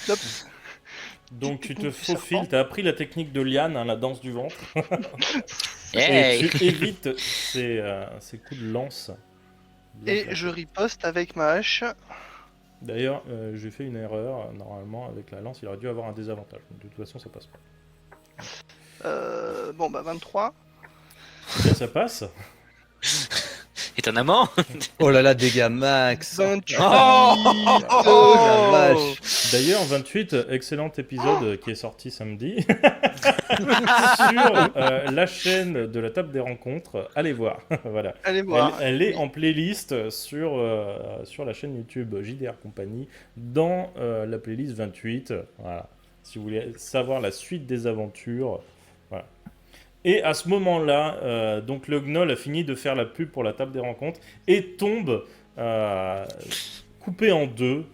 Hop. Donc tu te Du serpent. faufiles, tu as appris la technique de Liane, hein, la danse du ventre. Hey. Et tu évites ces coups de lance. Bien Et placés. je riposte avec ma hache. D'ailleurs, j'ai fait une erreur. Normalement, avec la lance, il aurait dû avoir un désavantage. De toute façon, ça passe pas. Bon bah 23. Bien, ça passe. Et t'en as mort? Oh là là, dégâts max. 28. Oh la vache. D'ailleurs, 28, excellent épisode qui est sorti samedi sur la chaîne de la table des rencontres. Allez voir. Voilà. Allez voir. Elle est en playlist sur la chaîne YouTube JDR Compagnie dans la playlist 28. Voilà. Si vous voulez savoir la suite des aventures. Voilà. Et à ce moment-là, donc le gnoll a fini de faire la pub pour la table des rencontres et tombe coupé en deux,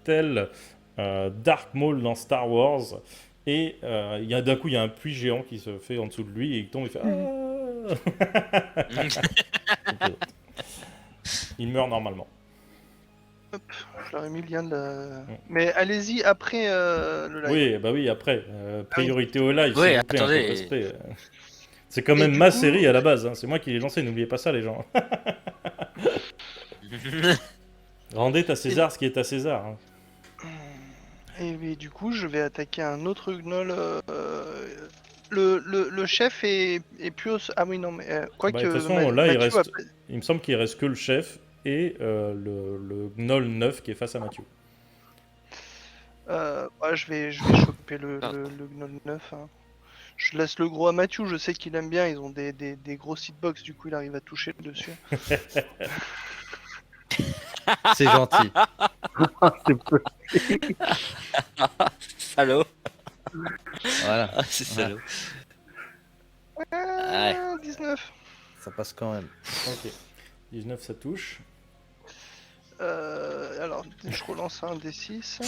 tel Dark Maul dans Star Wars. Et d'un coup, il y a un puits géant qui se fait en dessous de lui et il tombe et il fait Il meurt normalement. Je leur ai mis le lien de la... Mais allez-y après le live. Oui, bah oui, après. Priorité au live, Ouais, s'il vous plaît, un peu de attendez. respect. C'est quand Et même du ma coup- série à la base, hein. C'est moi qui l'ai lancée, n'oubliez pas ça, les gens. Rendez à César ce qui est à César. Hein. Et du coup, je vais attaquer un autre gnoll. Le chef est plus au... Ah oui, non, mais... Bah, de toute façon, là, Mathieu il me semble qu'il reste que le chef et le gnoll 9 qui est face à Mathieu. ouais, je vais choper Ah. le gnoll 9. Hein. Je laisse le gros à Mathieu, je sais qu'il aime bien, ils ont des gros hitbox, du coup il arrive à toucher dessus. C'est gentil. Ah, c'est peu. Salaud. Voilà, Ah, c'est salaud. Ah, 19. ça passe quand même. Ok. 19, ça touche. Alors, je relance un D6.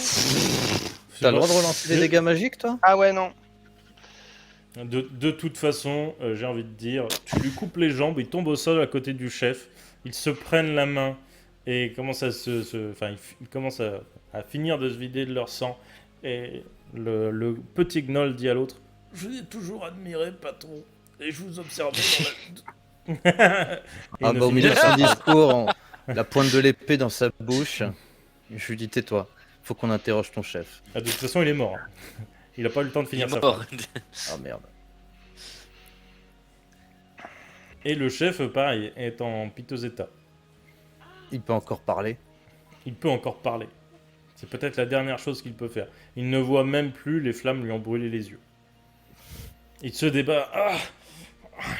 T'as le droit de relancer des dégâts magiques, toi? Ah ouais, non. De toute façon, j'ai envie de dire, tu lui coupes les jambes, il tombe au sol à côté du chef, ils se prennent la main et commencent à ils commencent à finir de se vider de leur sang. Et le petit gnoll dit à l'autre, je vous ai toujours admiré, patron, et je vous observais dans la... Et Ah il ne bah au finit milieu de pas. son discours, la pointe de l'épée dans sa bouche, je lui dis tais-toi, faut qu'on interroge ton chef. Ah, de toute façon, il est mort. Il a pas eu le temps de Il est finir sa mort. phrase. Ah merde. Et le chef, pareil, est en piteux état. Il peut encore parler. Il peut encore parler. C'est peut-être la dernière chose qu'il peut faire. Il ne voit même plus, les flammes lui ont brûlé les yeux. Il se débat. Ah,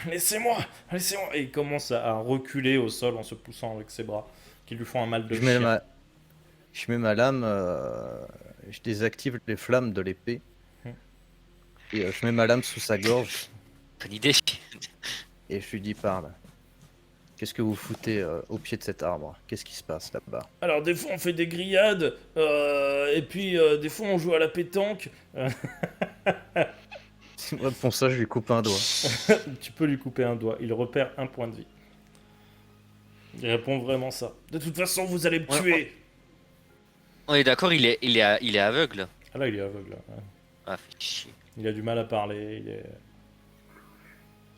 laissez-moi, laissez-moi. Et il commence à reculer au sol en se poussant avec ses bras, qui lui font un mal de Je mets chien. je mets ma lame, je désactive les flammes de l'épée. Et je mets ma lame sous sa gorge Bonne idée. et je lui dis parle. Qu'est-ce que vous foutez au pied de cet arbre? Qu'est-ce qui se passe là-bas? Alors des fois on fait des grillades, et puis des fois on joue à la pétanque. Si moi pour ça je lui coupe un doigt. Tu peux lui couper un doigt, il repère un point de vie. Il répond vraiment ça. De toute façon vous allez me Ouais, tuer. On est d'accord, il est aveugle. Ah là il est aveugle. Hein. Ah, fait chier. Il a du mal à parler. Il est...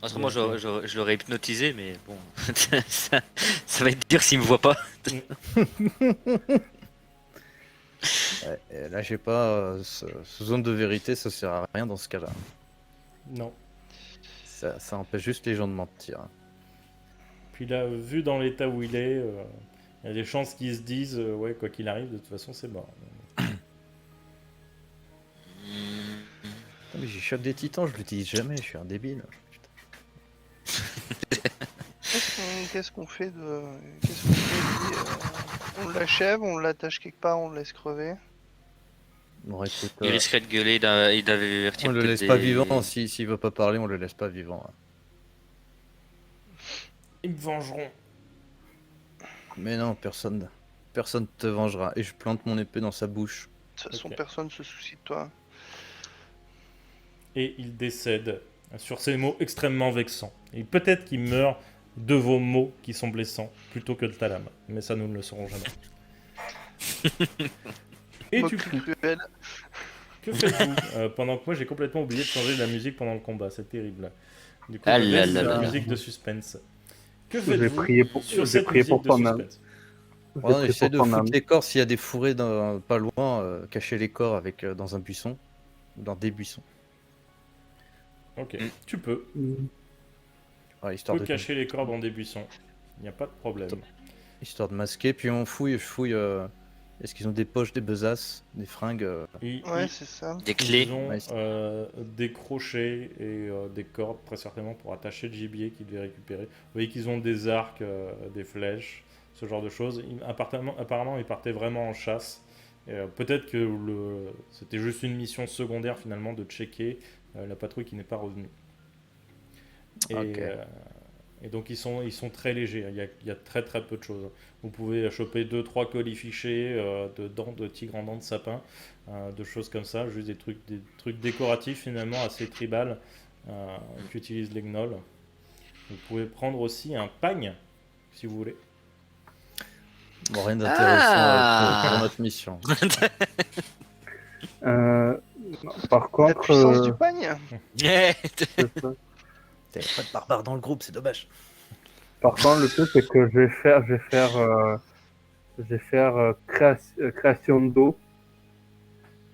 Autrement, je l'aurais hypnotisé, mais bon, ça va être dur s'il me voit pas. Ouais, et là j'ai pas ce zone de vérité, ça sert à rien dans ce cas-là. Non. Ça empêche juste les gens de mentir. Puis là, vu dans l'état où il est, il y a des chances qu'ils se disent, ouais, quoi qu'il arrive, de toute façon, c'est mort. Putain, mais j'ai choc des titans, je l'utilise jamais, je suis un débile. Putain. Qu'est-ce qu'on fait de... Qu'est-ce qu'on fait lui, on l'achève, on l'attache quelque part, on le laisse crever. Bon, écoute, Il risquerait de gueuler, il devait avertir on le peut-être laisse pas vivant, s'il veut pas parler, on le laisse pas vivant. Hein. Ils me vengeront. Mais non, personne te vengera. Et je plante mon épée dans sa bouche. De toute façon, Ok. personne se soucie de toi. Et il décède sur ces mots extrêmement vexants. Et peut-être qu'il meurt de vos mots qui sont blessants, plutôt que de ta lame. Mais ça, nous ne le saurons jamais. Et du Moquerie coup, cruelle. que faites-vous pendant que moi, j'ai complètement oublié de changer de la musique pendant le combat. C'est terrible. Du coup, Ah je là laisse là la là. musique de suspense. Que J'ai faites-vous prié pour, sur j'ai cette prié musique pour de ton âme. suspense? J'ai Ouais, on prié essaie de pour ton foutre âme. les corps s'il y a des fourrés pas loin, cacher les corps dans un buisson. Ou dans des buissons. Ok, tu peux. Ouais, Tu histoire, peux de, cacher les corps dans des buissons. Il n'y a pas de problème. histoire de masquer. Puis je fouille. Est-ce qu'ils ont des poches, des besaces, des fringues Ouais, c'est ça. Des clés. Ils ont Ouais, des crochets et des cordes, très certainement, pour attacher le gibier qu'ils devaient récupérer. Vous voyez qu'ils ont des arcs, des flèches, ce genre de choses. Apparemment, ils partaient vraiment en chasse. Peut-être que c'était juste une mission secondaire, finalement, de checker la patrouille qui n'est pas revenue. Et, Ok. et donc, ils sont très légers. Il y a très très peu de choses. Vous pouvez choper 2-3 colis fichés, de dents de tigre en dents de sapin, de choses comme ça, juste des trucs décoratifs finalement assez tribal qu'utilisent les gnolls. Vous pouvez prendre aussi un pagne, si vous voulez. Bon, rien d'intéressant pour Ah. notre mission. Par La contre, puissance du pagne. Yeah. c'est ça. T'avais pas de barbare dans le groupe, c'est dommage. Par contre, le truc, c'est que je vais faire création d'eau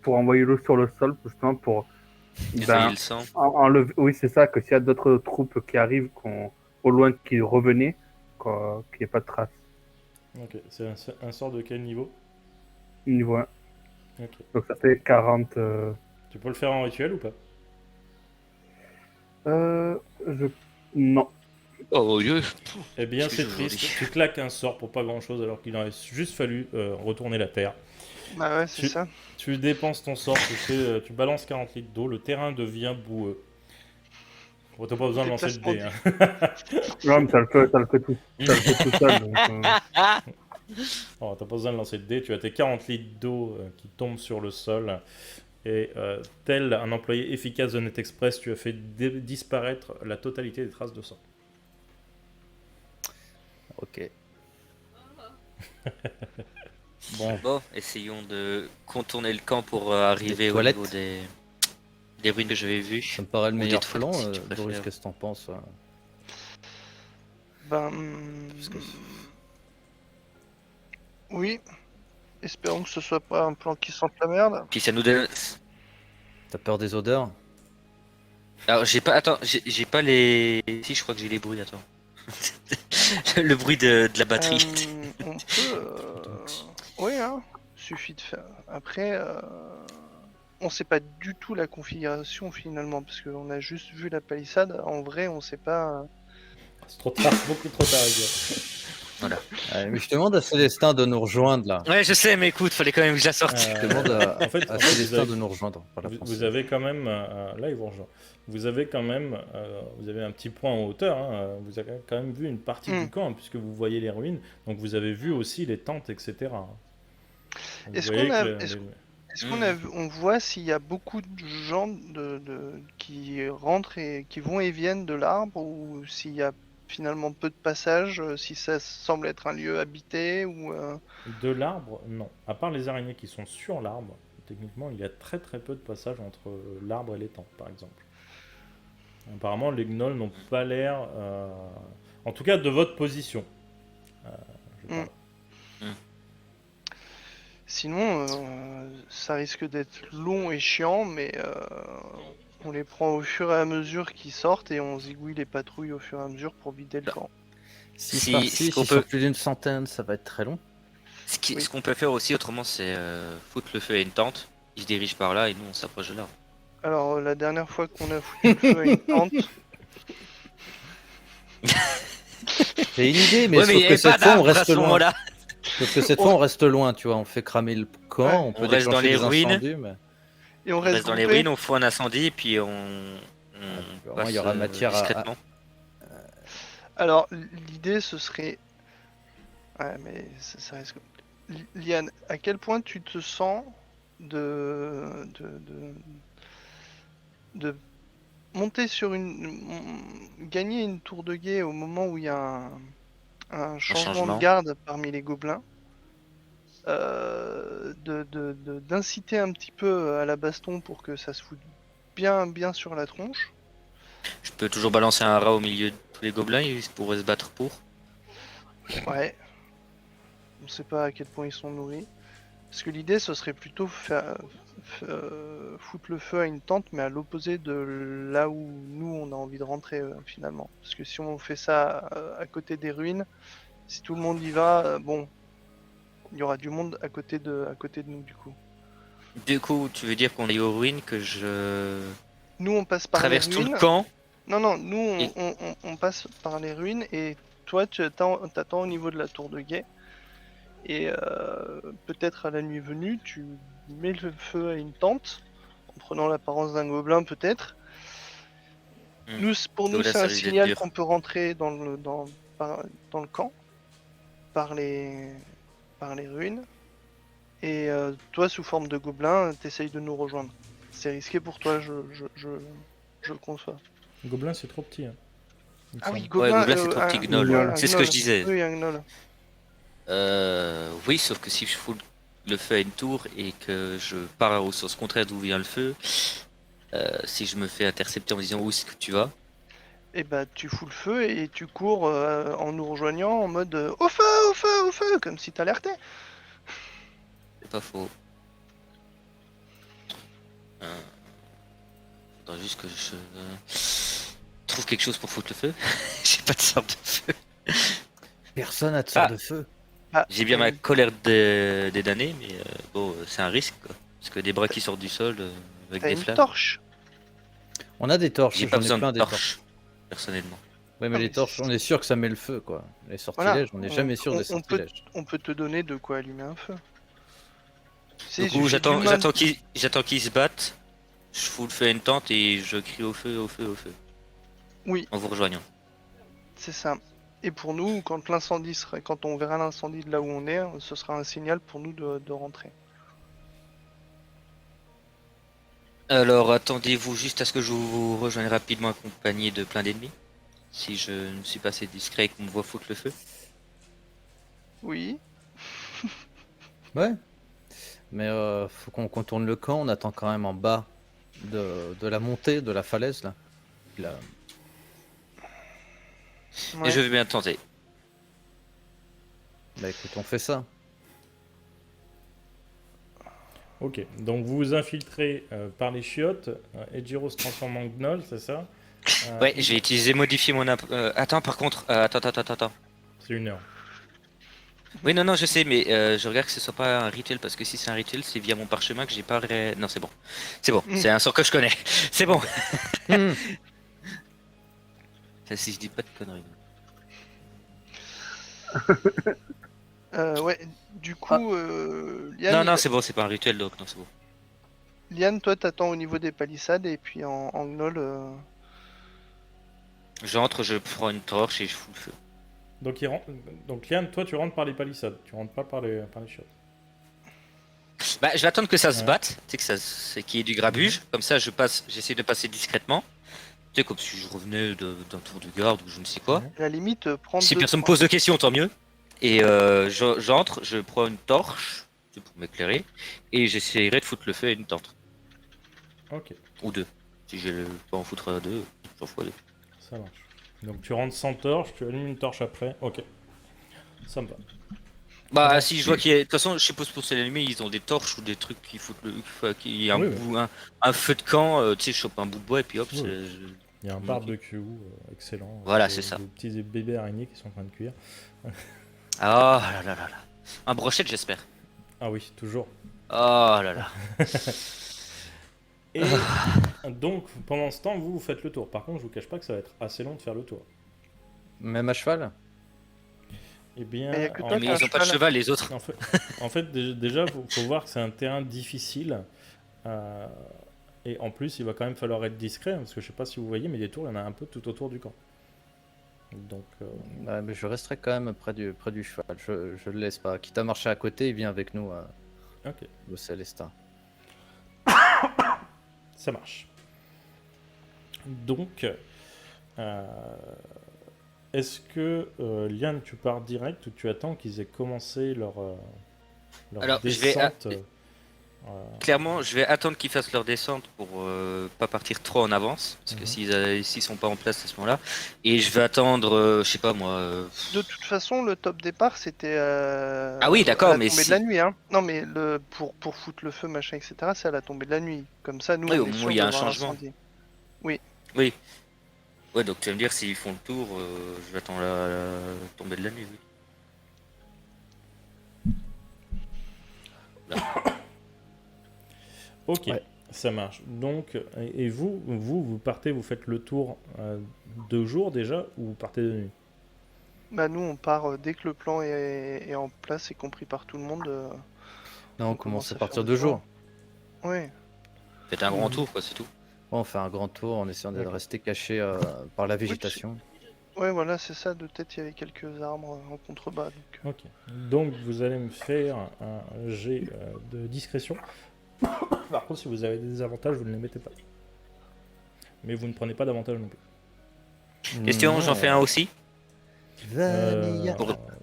pour envoyer l'eau sur le sol, justement pour Nettoyer le sang. enlever. Oui, c'est ça, que s'il y a d'autres troupes qui arrivent, au loin, qui revenaient, qu'il n'y ait pas de traces. Ok, c'est un sort de quel niveau? Niveau 1. Ok. Donc ça fait 40. Tu peux le faire en rituel ou pas? Je... Non. Oh Dieu. Eh bien, c'est Excuse-moi, triste. aujourd'hui. Tu claques un sort pour pas grand chose alors qu'il aurait juste fallu retourner la terre. Bah ouais, c'est ça. Tu dépenses ton sort, tu balances 40 litres d'eau, le terrain devient boueux. Bon, t'as pas besoin de lancer de dés. Non, mais ça le fait tout seul. Donc, Oh, t'as pas besoin de lancer de dés, tu as tes 40 litres d'eau qui tombent sur le sol. Et tel un employé efficace de NetExpress, tu as fait disparaître la totalité des traces de sang. Ok. Bon, Bon, essayons de contourner le camp pour arriver au toilettes. niveau des ruines que j'avais vues. ça me paraît le Ou meilleur des plan. toilettes, si tu Boris, préfères. qu'est-ce que t'en penses? Ben. Parce que- Oui. Espérons que ce soit pas un plan qui sente la merde. Puis ça nous donne. T'as peur des odeurs? Alors j'ai pas. Attends, j'ai pas les. Si, je crois que j'ai les bruits. Attends. Le bruit de la batterie. On peut. Oui, hein. Suffit de faire. Après, on sait pas du tout la configuration finalement, parce qu'on a juste vu la palissade. En vrai, on sait pas. C'est trop tard, beaucoup trop tard, les gars. Mais je demande à Célestin de nous rejoindre là. Ouais, je sais, mais écoute, fallait quand même que je la sorte. Je demande à, en fait, à vous Célestin avez- de nous rejoindre. Par la Vous française. avez quand même, là ils vont rejoindre. Vous avez quand même, vous avez un petit point en hauteur. Vous avez quand même vu une partie du camp hein, puisque vous voyez les ruines. Donc vous avez vu aussi les tentes, etc. Vous Est-ce voyez qu'on a- que est-ce- les- Est-ce on voit s'il y a beaucoup de gens qui rentrent et qui vont et viennent de l'arbre, ou s'il y a finalement peu de passages, si ça semble être un lieu habité ou de l'arbre, non. À part les araignées qui sont sur l'arbre, techniquement il y a très très peu de passages entre l'arbre et les tentes, par exemple. Apparemment les gnolls n'ont pas l'air, en tout cas de votre position. Je parle. Sinon, ça risque d'être long et chiant, mais on les prend au fur et à mesure qu'ils sortent et on zigouille les patrouilles au fur et à mesure pour vider le camp. Si Si- par-ci, si on s'ils sont peut- plus d'une centaine, ça va être très long. Oui. Ce qu'on peut faire aussi autrement, c'est foutre le feu à une tente. Ils se dirigent par là et nous on s'approche de là. Alors, la dernière fois qu'on a foutu le feu à une tente, J'ai une idée, mais Ouais, sauf il y que avait cette pas fois on d'arbre à reste ce loin. moment-là. Sauf que cette fois on reste loin, tu vois. On fait cramer le camp, Ouais. on peut On reste dans déclencher les des ruines. incendies, mais et on On reste reste dans les groupés. ruines, on fout un incendie et puis on au moins, passe il y aura matière à- discrètement. Alors, l'idée, ce serait... Ouais, mais ça risque... Liane, à quel point tu te sens de monter sur gagner une tour de guet au moment où il y a un changement changement. de garde parmi les gobelins, d'inciter un petit peu à la baston pour que ça se foute bien sur la tronche. Je peux toujours balancer un rat au milieu de tous les gobelins, ils pourraient se battre pour. Ouais. On sait pas à quel point ils sont nourris. Parce que l'idée, ce serait plutôt foutre le feu à une tente, mais à l'opposé de là où nous, on a envie de rentrer, finalement. Parce que si on fait ça à côté des ruines, si tout le monde y va, bon, il y aura du monde à côté de nous, du coup. Du coup, tu veux dire qu'on est aux ruines, que je Nous, on passe par traverse les tout ruines. le camp. Non, nous, Et- on passe par les ruines, et toi, tu t'attends au niveau de la tour de guet. Et peut-être à la nuit venue, tu mets le feu à une tente, en prenant l'apparence d'un gobelin peut-être. Pour nous, Là, c'est ça un risque d'être signal dur. qu'on peut rentrer dans le camp, par les ruines. Et toi, sous forme de gobelin, t'essayes de nous rejoindre. C'est risqué pour toi, je le conçois. Gobelin c'est trop petit. Hein. il me Ah oui, semble. gobelin. Gobelin, c'est ton petit gnoll. ouais, un C'est ce que gnoll. je disais. Oui, un gnoll. Oui, sauf que si je fous le feu à une tour et que je pars au sens contraire d'où vient le feu, si je me fais intercepter en me disant où est-ce que tu vas, Et bah tu fous le feu et tu cours en nous rejoignant en mode au feu, au feu, au feu, comme si t'alertais. c'est pas faux. Faudra juste que je trouve quelque chose pour foutre le feu. J'ai pas de sorte de feu. Personne n'a de sort Ah. de feu. Ah, J'ai bien ma et- colère des damnés, mais bon, c'est un risque quoi. Parce que des bras qui sortent du sol avec T'as des une flammes, torche. On a des torches, j'ai pas j'en ai besoin plein de des torches. torches, personnellement. Ouais, mais Ah, les mais torches, c'est- on est sûr que ça met le feu, quoi. Les sortilèges, on n'est jamais sûr des on peut, sortilèges. on peut te donner de quoi allumer un feu. Du Il coup, suffit d'une main. j'attends qu'ils se battent, je fous le feu à une tente et je crie au feu, au feu, au feu, Oui, en vous rejoignant. c'est ça. Et pour nous, quand on verra l'incendie de là où on est, ce sera un signal pour nous de rentrer. Alors, attendez-vous juste à ce que je vous rejoigne rapidement accompagné de plein d'ennemis. Si je ne suis pas assez discret et qu'on me voit foutre le feu. Oui. Ouais. Mais faut qu'on contourne le camp, on attend quand même en bas de la montée, de la falaise, là. Là. Ouais. Et je vais bien tenter. Bah écoute, on fait ça. Ok, donc vous vous infiltrez par les chiottes, Ejiro se transforme en gnoll, c'est ça? Ouais, j'ai utilisé modifier mon attends, par contre, attends. C'est 1 heure. Oui, non, je sais, mais je regarde que ce soit pas un rituel parce que si c'est un rituel, c'est via mon parchemin que j'ai pas. Non, c'est bon. C'est bon, c'est un sort que je connais. C'est bon. Hmm. Ça, si je dis pas de conneries. Ouais. Du coup, Liane, Non, c'est bon, c'est pas un rituel donc, non, c'est bon. Liane, toi, t'attends au niveau des palissades et puis en gnoll. J'entre, je prends une torche et je fous le feu. Donc Liane, toi tu rentres par les palissades, tu rentres pas par les chiottes. Bah, je vais attendre que ça se Ouais. batte, tu sais que c'est qu'il y ait du grabuge. Comme ça, j'essaie de passer discrètement. Tu sais, comme si je revenais d'un tour de garde ou je ne sais quoi. Ouais. À la limite, prendre. Si personne me pose de questions, tant mieux. Et j'entre, je prends une torche pour m'éclairer et j'essaierai de foutre le feu à une tente. Ok, Ou deux. Si je peux en foutre deux, j'en fous deux. ça marche. Donc tu rentres sans torche, tu allumes une torche après, ok. Ça me va. Bah, Ouais. si je vois qu'il y a. De toute façon, je suppose pour ces ennemis, ils ont des torches ou des trucs qui foutent qui un, Oui, un feu de camp, tu sais, je chope un bout de bois et puis hop, Oui. c'est. Il y a un barbecue excellent. Voilà, avec c'est ça. Des petits bébés araignées qui sont en train de cuire. Ah là. Un brochette, j'espère. Ah oui, toujours. Oh là là. Et donc pendant ce temps, vous faites le tour. Par contre, je vous cache pas que ça va être assez long de faire le tour. Même à cheval. Eh bien, Mais y a que en- toi Mais qui as ils un ont pas de cheval. cheval, les autres. En fait, déjà, faut voir que c'est un terrain difficile. Et en plus, il va quand même falloir être discret, hein, parce que je sais pas si vous voyez, mais les tours, il y en a un peu tout autour du camp. Donc, Ouais, mais je resterai quand même près du cheval. Je le laisse pas. Quitte à marcher à côté, il vient avec nous, ok, le Célestin. ça marche. Donc, est-ce que Liane, tu pars direct ou tu attends qu'ils aient commencé leur Alors, je vais descente Clairement, je vais attendre qu'ils fassent leur descente pour pas partir trop en avance, parce que Mhm. s'ils sont pas en place à ce moment-là, et je vais attendre, je sais pas moi. De toute façon, le top départ, c'était Ah oui, d'accord, à la mais tombée si- de la nuit. Hein. Non, mais pour foutre le feu, machin, etc., c'est à la tombée de la nuit. Comme ça, nous, Oui, au on est moment où sûr il y a de un voir changement. l'incendie. Oui. Ouais, donc tu vas me dire s'ils font le tour, je vais attendre la tombée de la nuit. Oui. Ok, Ouais. ça marche. Donc, et vous partez, vous faites le tour de jour déjà, ou vous partez de nuit? Bah, nous, on part dès que le plan est en place et compris par tout le monde. Non, on commence à partir de jour. Oui. Faites un grand tour, quoi, c'est tout. On fait un grand tour en essayant de D'accord. rester caché par la végétation. Ouais, voilà, c'est ça. De tête, il y avait quelques arbres en contrebas. Donc... Ok. Donc, vous allez me faire un jet de discrétion. Par contre, si vous avez des avantages, vous ne les mettez pas. Mais vous ne prenez pas d'avantage non plus. Question, j'en fais un aussi. Vanilla.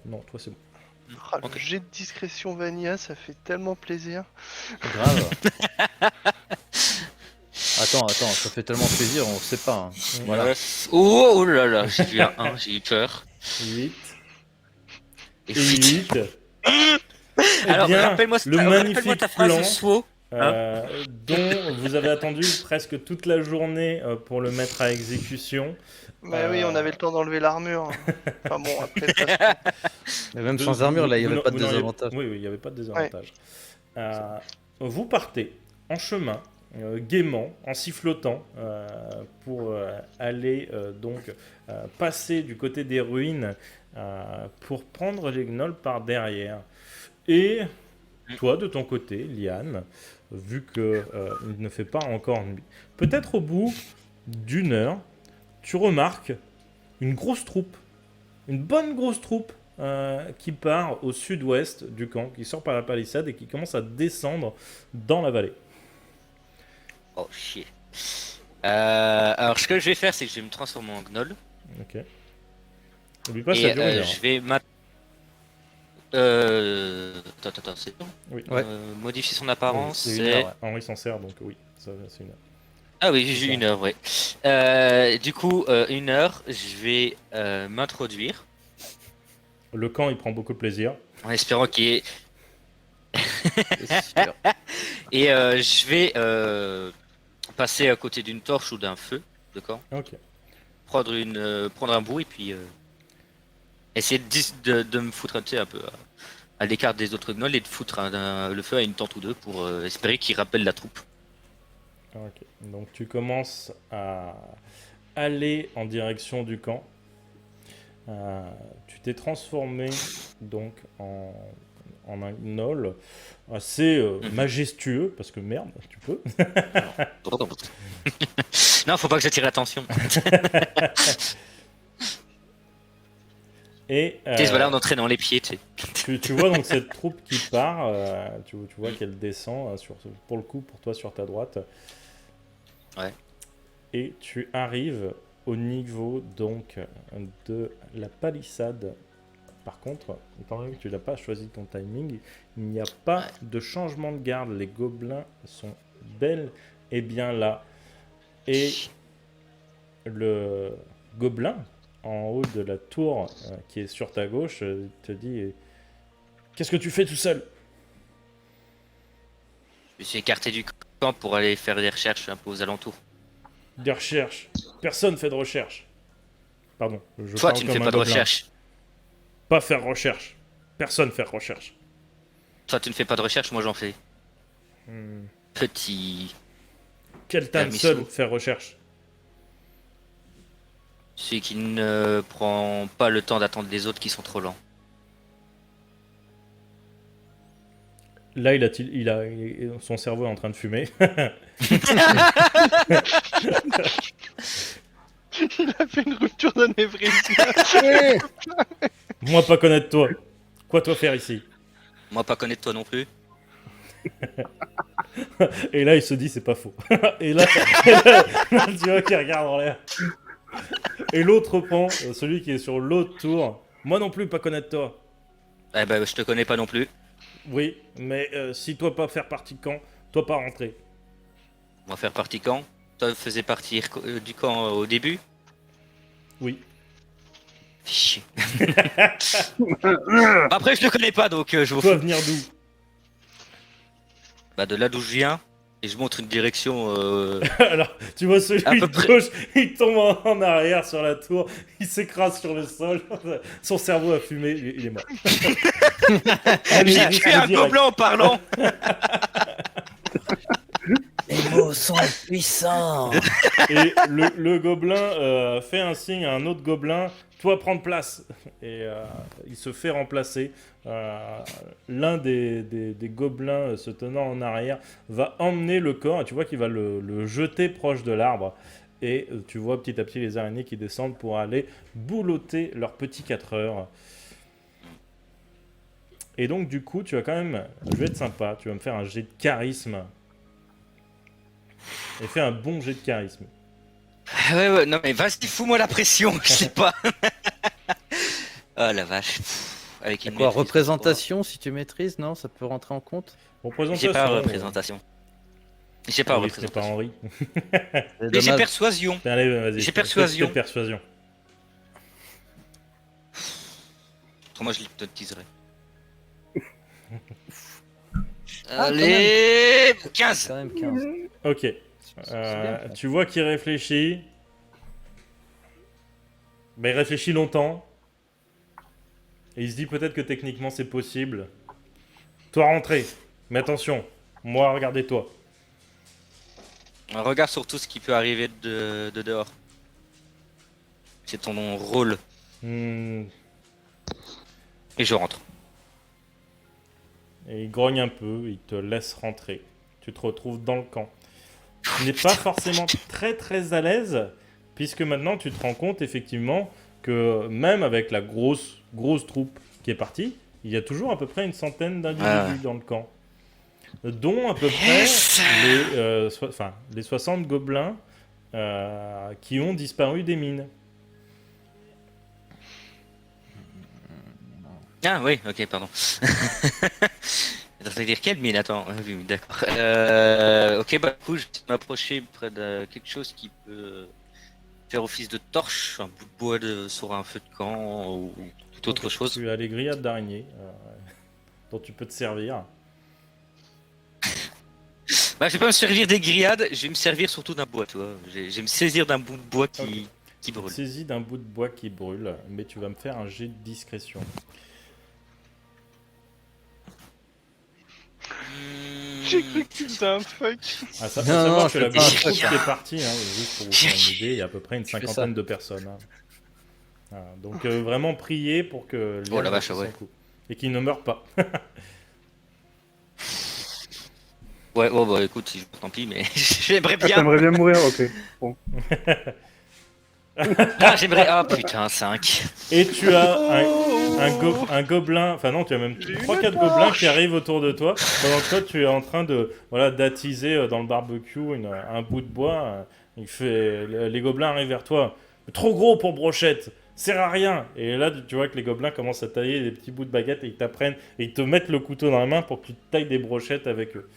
Non, toi c'est bon. Ah, Ok. Le jet de discrétion Vanilla, ça fait tellement plaisir. Grave. Attends, ça fait tellement plaisir, on sait pas. hein. Voilà. Oh là là, j'ai vu un 1, j'ai eu peur. 8 Et et fuite. 8. Alors, Eh bien, rappelle-moi le ta magnifique phrase, plan Swo. dont vous avez attendu presque toute la journée pour le mettre à exécution. Mais oui, on avait le temps d'enlever l'armure. Enfin bon, après, de toute façon, Mais même De- sans armure, là, il n'y vous avait pas de vous n'auriez- désavantage. Oui, il n'y avait pas de désavantage. Vous partez en chemin, gaiement, en sifflotant, pour aller donc passer du côté des ruines pour prendre les gnolls par derrière. Et toi, de ton côté, Liane, vu que il ne fait pas encore nuit, peut-être au bout d'une heure, tu remarques une grosse troupe, une bonne grosse troupe qui part au sud-ouest du camp, qui sort par la palissade et qui commence à descendre dans la vallée. Oh chier. Alors, ce que je vais faire, c'est que je vais me transformer en gnoll. Ok. N'oublie pas, ça Et dure une heure. je vais attends, c'est bon. Oui. Ouais. Modifier son apparence, C'est une c'est... heure, ouais. Henri s'en sert, donc oui, ça, c'est une heure. Ah oui, j'ai C'est ça. une heure, ouais. Du coup, une heure, je vais m'introduire, Le camp, il prend beaucoup de plaisir. en espérant qu'il y ait... C'est sûr. Et je vais passer à côté d'une torche ou d'un feu, d'accord? Ok. Prendre un bout et puis essayer de me foutre tu sais, un peu à l'écart des autres gnolls et de foutre le feu à une tente ou deux pour espérer qu'il rappelle la troupe. Ok. Donc tu commences à aller en direction du camp. Tu t'es transformé donc en un gnoll assez majestueux, parce que merde, tu peux. Non, faut pas que j'attire l'attention. Et Voilà, on entrait dans les pieds, tu sais. tu vois donc cette troupe qui part, tu vois qu'elle descend, pour le coup, pour toi sur ta droite. Ouais. Et tu arrives au niveau donc de la palissade. Par contre, étant donné que tu n'as pas choisi ton timing, il n'y a pas de changement de garde. Les gobelins sont bel et bien là. Et le gobelin en haut de la tour qui est sur ta gauche te dit qu'est-ce que tu fais tout seul? Je me suis écarté du camp pour aller faire des recherches un peu aux alentours. Des recherches. Personne fait de recherche. Pardon. Je Toi, parle tu ne comme fais un pas de gobelin. recherche. Pas faire recherche. Personne fait recherche. Toi, tu ne fais pas de recherche, moi j'en fais. Hmm. Petit. Keltan Permission. seul fait recherche. Celui qui ne prend pas le temps d'attendre les autres qui sont trop lents. Là, son cerveau est en train de fumer. il a fait une rupture d'anévrisme. Moi, pas connaître toi. Quoi toi faire ici? Moi, pas connaître toi non plus. Et là, il se dit, c'est pas faux. Et là, tu vois qu'il regarde en l'air. Et l'autre pan, celui qui est sur l'autre tour. Moi non plus, pas connaître toi. Eh ben, je te connais pas non plus. Oui, mais si toi pas faire partie de camp, toi pas rentrer. On va faire partie camp. Toi, faisais partie du camp au début. Oui. Fichier. Après, je te connais pas, donc je vous Toi fous. venir d'où? Bah, de là d'où je viens. Et je montre une direction. Alors, tu vois celui À peu de près. gauche, il tombe en arrière sur la tour, il s'écrase sur le sol, son cerveau a fumé, il est mort. J'ai tué un gobelin en parlant. Les mots sont puissants. Et le gobelin fait un signe à un autre gobelin, toi prendre place. Et il se fait remplacer. L'un des gobelins se tenant en arrière va emmener le corps, et tu vois qu'il va le jeter proche de l'arbre. Et tu vois petit à petit les araignées qui descendent pour aller boulotter leurs petits 4 heures. Et donc du coup, tu vas quand même, je vais être sympa, tu vas me faire un jet de charisme. Et fais un bon jet de charisme. Ouais, non mais vas-y, fous-moi la pression, je sais pas. Oh la vache. Avec une Quoi, maîtrise, représentation, si tu maîtrises, non, ça peut rentrer en compte. Bon, J'ai présentation. pas représentation. J'ai pas Oui, ce n'est pas représentation. Henri. C'est Mais j'ai dommage. persuasion. Allez, vas-y. J'ai persuasion. Fais persuasion. Autrement, je l'hypnotiserai. Ah, Allez, 15. Quand même 15. Ok. C'est bien, ça. Tu vois qu'il réfléchit. Mais il réfléchit longtemps. Et il se dit peut-être que techniquement c'est possible. Toi, rentrez. Mais attention. Moi, regardez-toi. Un regard sur tout ce qui peut arriver de dehors. C'est ton rôle. Hmm. Et je rentre. Et il grogne un peu. Il te laisse rentrer. Tu te retrouves dans le camp. Tu n'es pas forcément très très à l'aise. Puisque maintenant tu te rends compte effectivement que même avec la grosse troupe qui est partie, il y a toujours à peu près une centaine d'individus dans le camp. Dont à peu près les 60 gobelins qui ont disparu des mines. Ah oui, ok, pardon. Ça veut dire quelle mine? Attends, oui, d'accord. Ok, bah du coup, je vais m'approcher près de quelque chose qui peut faire office de torche, un bout de bois sur un feu de camp ou toute autre chose. Tu as les grillades d'araignées dont tu peux te servir. Bah, je vais pas me servir des grillades, je vais me servir surtout d'un bois, tu vois. Je vais me saisir d'un bout de bois qui brûle. Saisis d'un bout de bois qui brûle, mais tu vas me faire un jet de discrétion. J'ai cru que tu faisais un fuck. Ah, ça, Non, faut savoir non, que je la fais pas un troupe fuck, qui est partie, hein, juste pour vous faire une idée, il y a à peu près une Je fais ça. cinquantaine de personnes. Hein. Voilà, donc vraiment prier pour que Oh la Liane vache, fasse ouais. son coup. Et qu'il ne meure pas. Ouais, oh bah écoute, tant pis, mais j'aimerais Ah, bien. t'aimerais bien mourir, ok. Bon. Ah, j'aimerais. Ah putain, 5. Et tu as un gobelin, enfin non, tu as même J'ai 3-4 une gobelins torche. qui arrivent autour de toi, pendant que toi tu es en train de d'attiser dans le barbecue un bout de bois. Il fait, les gobelins arrivent vers toi, trop gros pour brochette, sert à rien. Et là tu vois que les gobelins commencent à tailler des petits bouts de baguette et ils t'apprennent et ils te mettent le couteau dans la main pour que tu tailles des brochettes avec eux.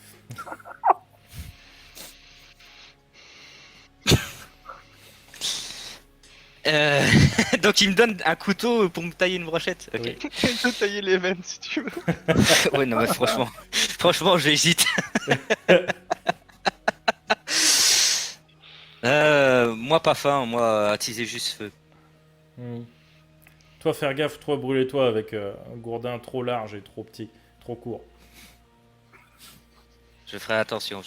Donc il me donne un couteau pour me tailler une brochette. Ok. Oui. Il peut tailler les veines si tu veux. Ouais, non, mais franchement, j'hésite. Moi pas faim, moi attiser juste feu. Hmm. Toi faire gaffe, toi brûler-toi avec un gourdin trop large et trop petit, trop court. Je ferai attention.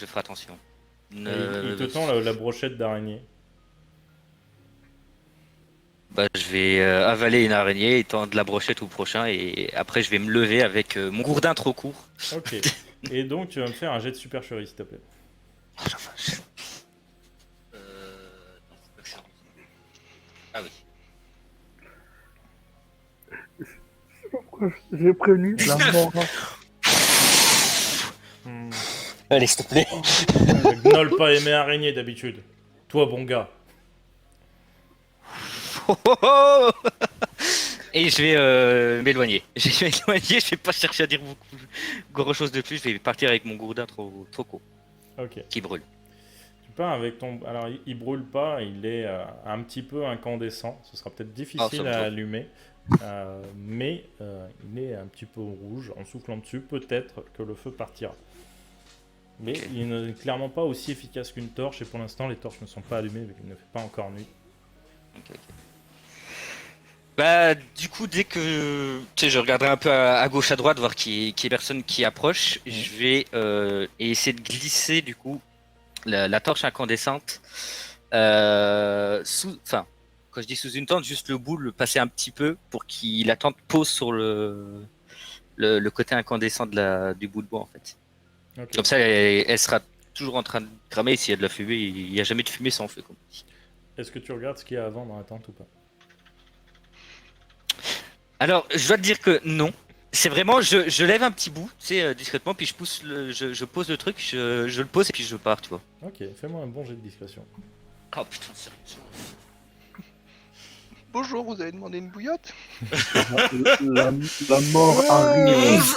Et il te tend la brochette d'araignée. Bah, je vais avaler une araignée et tendre la brochette au prochain et après je vais me lever avec mon gourdin trop court. Ok. Et donc tu vas me faire un jet de supercherie s'il te plaît. Oh la vache. Ah oui. Pourquoi j'ai prévenu la 19. mort. Hmm. Allez, s'il te plaît. Gnoll pas aimé araignée d'habitude. Toi bon gars. Et je vais m'éloigner. Je vais m'éloigner, je vais pas chercher à dire beaucoup gros chose de plus, je vais partir avec mon gourdin trop court, Ok. qui brûle. Tu pars avec ton... Alors il brûle pas, il est un petit peu incandescent. Ce sera peut-être Ah, ça difficile me à va. allumer. Mais il est un petit peu rouge. En soufflant dessus, peut-être que le feu partira. Mais Ok. il n'est clairement pas aussi efficace qu'une torche. Et pour l'instant, les torches ne sont pas allumées, vu qu'il ne fait pas encore nuit. Ok. Bah, du coup, dès que tu sais, je regarderai un peu à gauche, à droite, voir qui est personne qui approche, je vais essayer de glisser du coup la torche incandescente enfin, quand je dis sous une tente, juste le bout, le passer un petit peu pour que la tente pose sur le côté incandescent du bout de bois en fait. Ok. Comme ça, elle sera toujours en train de cramer. S'il y a de la fumée, il n'y a jamais de fumée sans feu. Comme on dit. Est-ce que tu regardes ce qu'il y a avant dans la tente ou pas? Alors, je dois te dire que non. C'est vraiment, je lève un petit bout, tu sais, discrètement, puis je pousse je pose le truc, je le pose et puis je pars, tu vois. Ok, fais-moi un bon jet de discrétion. Oh putain, sérieux. Bonjour, vous avez demandé une bouillotte? La mort arrive.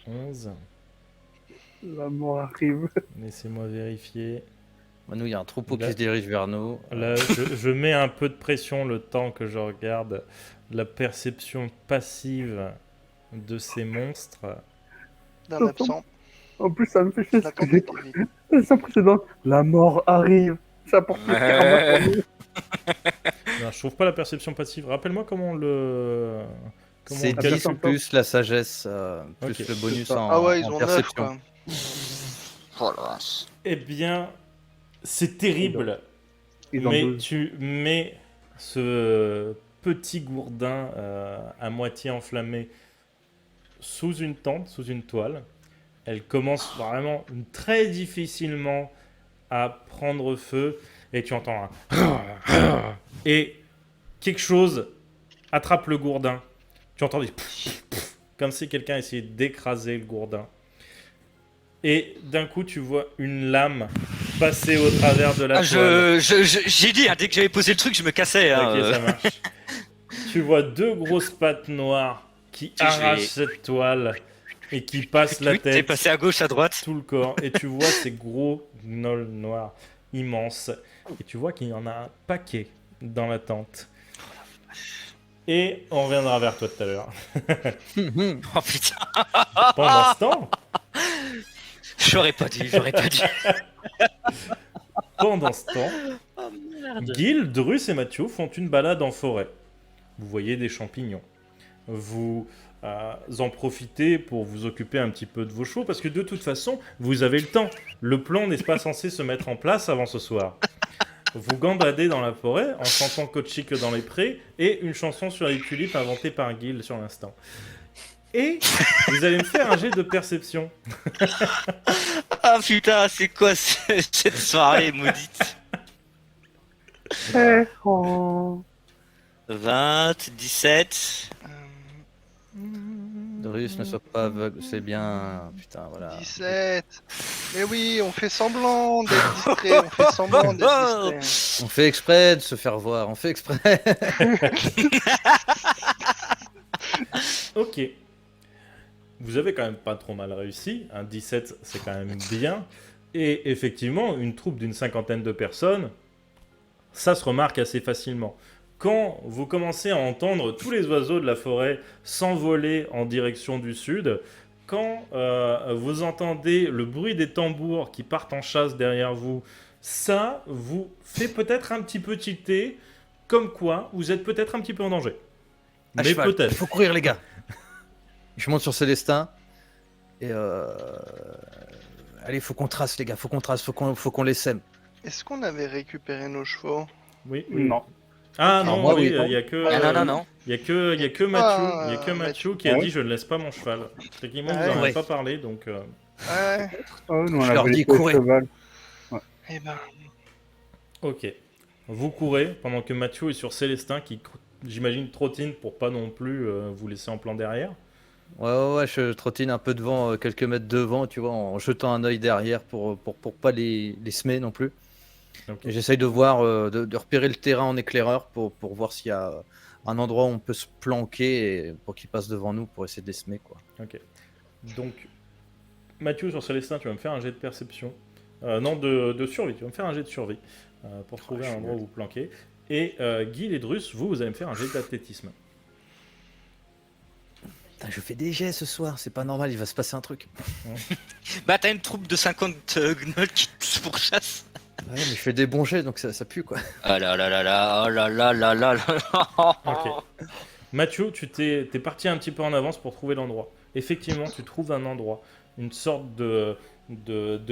11. La mort arrive. Laissez-moi vérifier. Nous, il y a un troupeau Là- qui se dirige vers nous. Là, je mets un peu de pression le temps que je regarde la perception passive de ces monstres. D'un absent. En plus, ça me fait chier La ce que j'ai tentative. pris. Ça précédente. La mort arrive. Ça porte le karma pour nous. Non, je trouve pas la perception passive. Rappelle-moi comment le. Comment C'est on 10 calcule. plus la sagesse, plus Ok. le bonus C'est ça. en, Ah ouais, ils en ont 9 perception. quoi. Oh la vache. Eh bien, c'est terrible. Ils ont Mais 12. tu mets ce petit gourdin à moitié enflammé sous une tente, sous une toile. Elle commence vraiment très difficilement à prendre feu et tu entends un et quelque chose attrape le gourdin. Tu entends des comme si quelqu'un essayait d'écraser le gourdin. Et d'un coup, tu vois une lame passer au travers de la Ah, toile. j'ai dit, hein, dès que j'avais posé le truc, je me cassais. Hein, Ok, ça marche. Tu vois deux grosses pattes noires qui Tu sais, je arrachent vais- cette toile et qui passent la Oui, t'es tête, passé à gauche, à droite. tout le corps. Et tu vois ces gros gnolls noirs immenses. Et tu vois qu'il y en a un paquet dans la tente. Et on reviendra vers toi tout à l'heure. Oh putain, Pendant ce temps, j'aurais pas dû. pendant ce temps, Oh merde. Gil, Drus et Mathieu font une balade en forêt. Vous voyez des champignons. Vous en profitez pour vous occuper un petit peu de vos chevaux, parce que de toute façon, vous avez le temps. Le plan n'est pas censé se mettre en place avant ce soir. Vous gambadez dans la forêt en chantant Kochik dans les prés et une chanson sur les tulipes inventée par Gil sur l'instant. Et vous allez me faire un jet de perception. Ah putain, c'est quoi cette soirée maudite? Eh, oh. 20, 17. Drus, ne sois pas aveugle, c'est bien. Putain, voilà. 17. Mais oui, on fait semblant d'être distrait, on fait semblant d'être distrait. On fait exprès de se faire voir, on fait exprès. Ok. Vous avez quand même pas trop mal réussi. Un 17, c'est quand même bien. Et effectivement, une troupe d'une 50aine de personnes, ça se remarque assez facilement. Quand vous commencez à entendre tous les oiseaux de la forêt s'envoler en direction du sud, quand vous entendez le bruit des tambours qui partent en chasse derrière vous, ça vous fait peut-être un petit peu tilter, comme quoi vous êtes peut-être un petit peu en danger. À Mais cheval. peut-être. Il faut courir, les gars. Je monte sur Célestin. Et allez, faut qu'on trace, les gars. Faut qu'on trace, faut qu'on les sème. Est-ce qu'on avait récupéré nos chevaux? Oui. Non. Ah Non, non, moi, oui, oui. il y a que. Ah, non. Il y a que Ah, Mathieu qui a Ouais. dit je ne laisse pas mon cheval. Techniquement, vous Ouais. n'en avez Ouais. pas parlé, donc. Ouais, Oh, nous, on Je leur avait dis, laissé le courez. cheval. eh ben, Ok. Vous courez pendant que Mathieu est sur Célestin qui, j'imagine, trottine pour pas non plus vous laisser en plan derrière. Ouais, je trottine un peu devant, quelques mètres devant, tu vois, en jetant un œil derrière pour pas les semer non plus. Ok. Et j'essaye de voir, de repérer le terrain en éclaireur pour voir s'il y a un endroit où on peut se planquer et pour qu'ils passent devant nous pour essayer de les semer, quoi. Ok. Donc, Mathieu sur Célestin, tu vas me faire un jet de perception. Non, de survie. Tu vas me faire un jet de survie pour trouver un endroit où vous planquer. Et Guy et Drus, vous allez me faire un jet d'athlétisme. Putain, je fais des jets ce soir, c'est pas normal, il va se passer un truc. Bah, t'as une troupe de 50 gnolls qui te pourchassent. Ouais, mais je fais des bons jets donc ça pue, quoi. Ah là là là là, oh là là là là là. Ok. Mathieu, t'es parti un petit peu en avance pour trouver l'endroit. Effectivement, tu trouves un endroit, une sorte de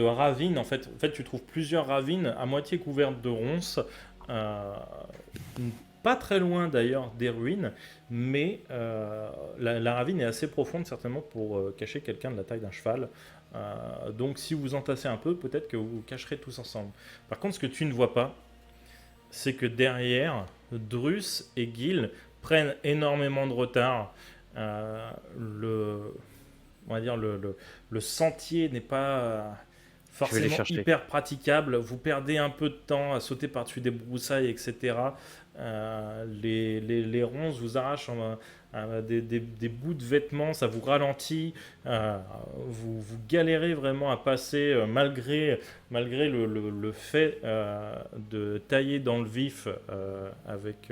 ravine. En fait, tu trouves plusieurs ravines à moitié couvertes de ronces, pas très loin d'ailleurs des ruines, mais la ravine est assez profonde certainement pour cacher quelqu'un de la taille d'un cheval. Donc si vous entassez un peu, peut-être que vous vous cacherez tous ensemble. Par contre, ce que tu ne vois pas, c'est que derrière, Drus et Gil prennent énormément de retard. On va dire le sentier n'est pas forcément chercher. hyper praticable. Vous perdez un peu de temps à sauter par-dessus des broussailles, etc. Les ronces vous arrachent des bouts de vêtements, ça vous ralentit. Vous galérez vraiment à passer malgré le fait de tailler dans le vif avec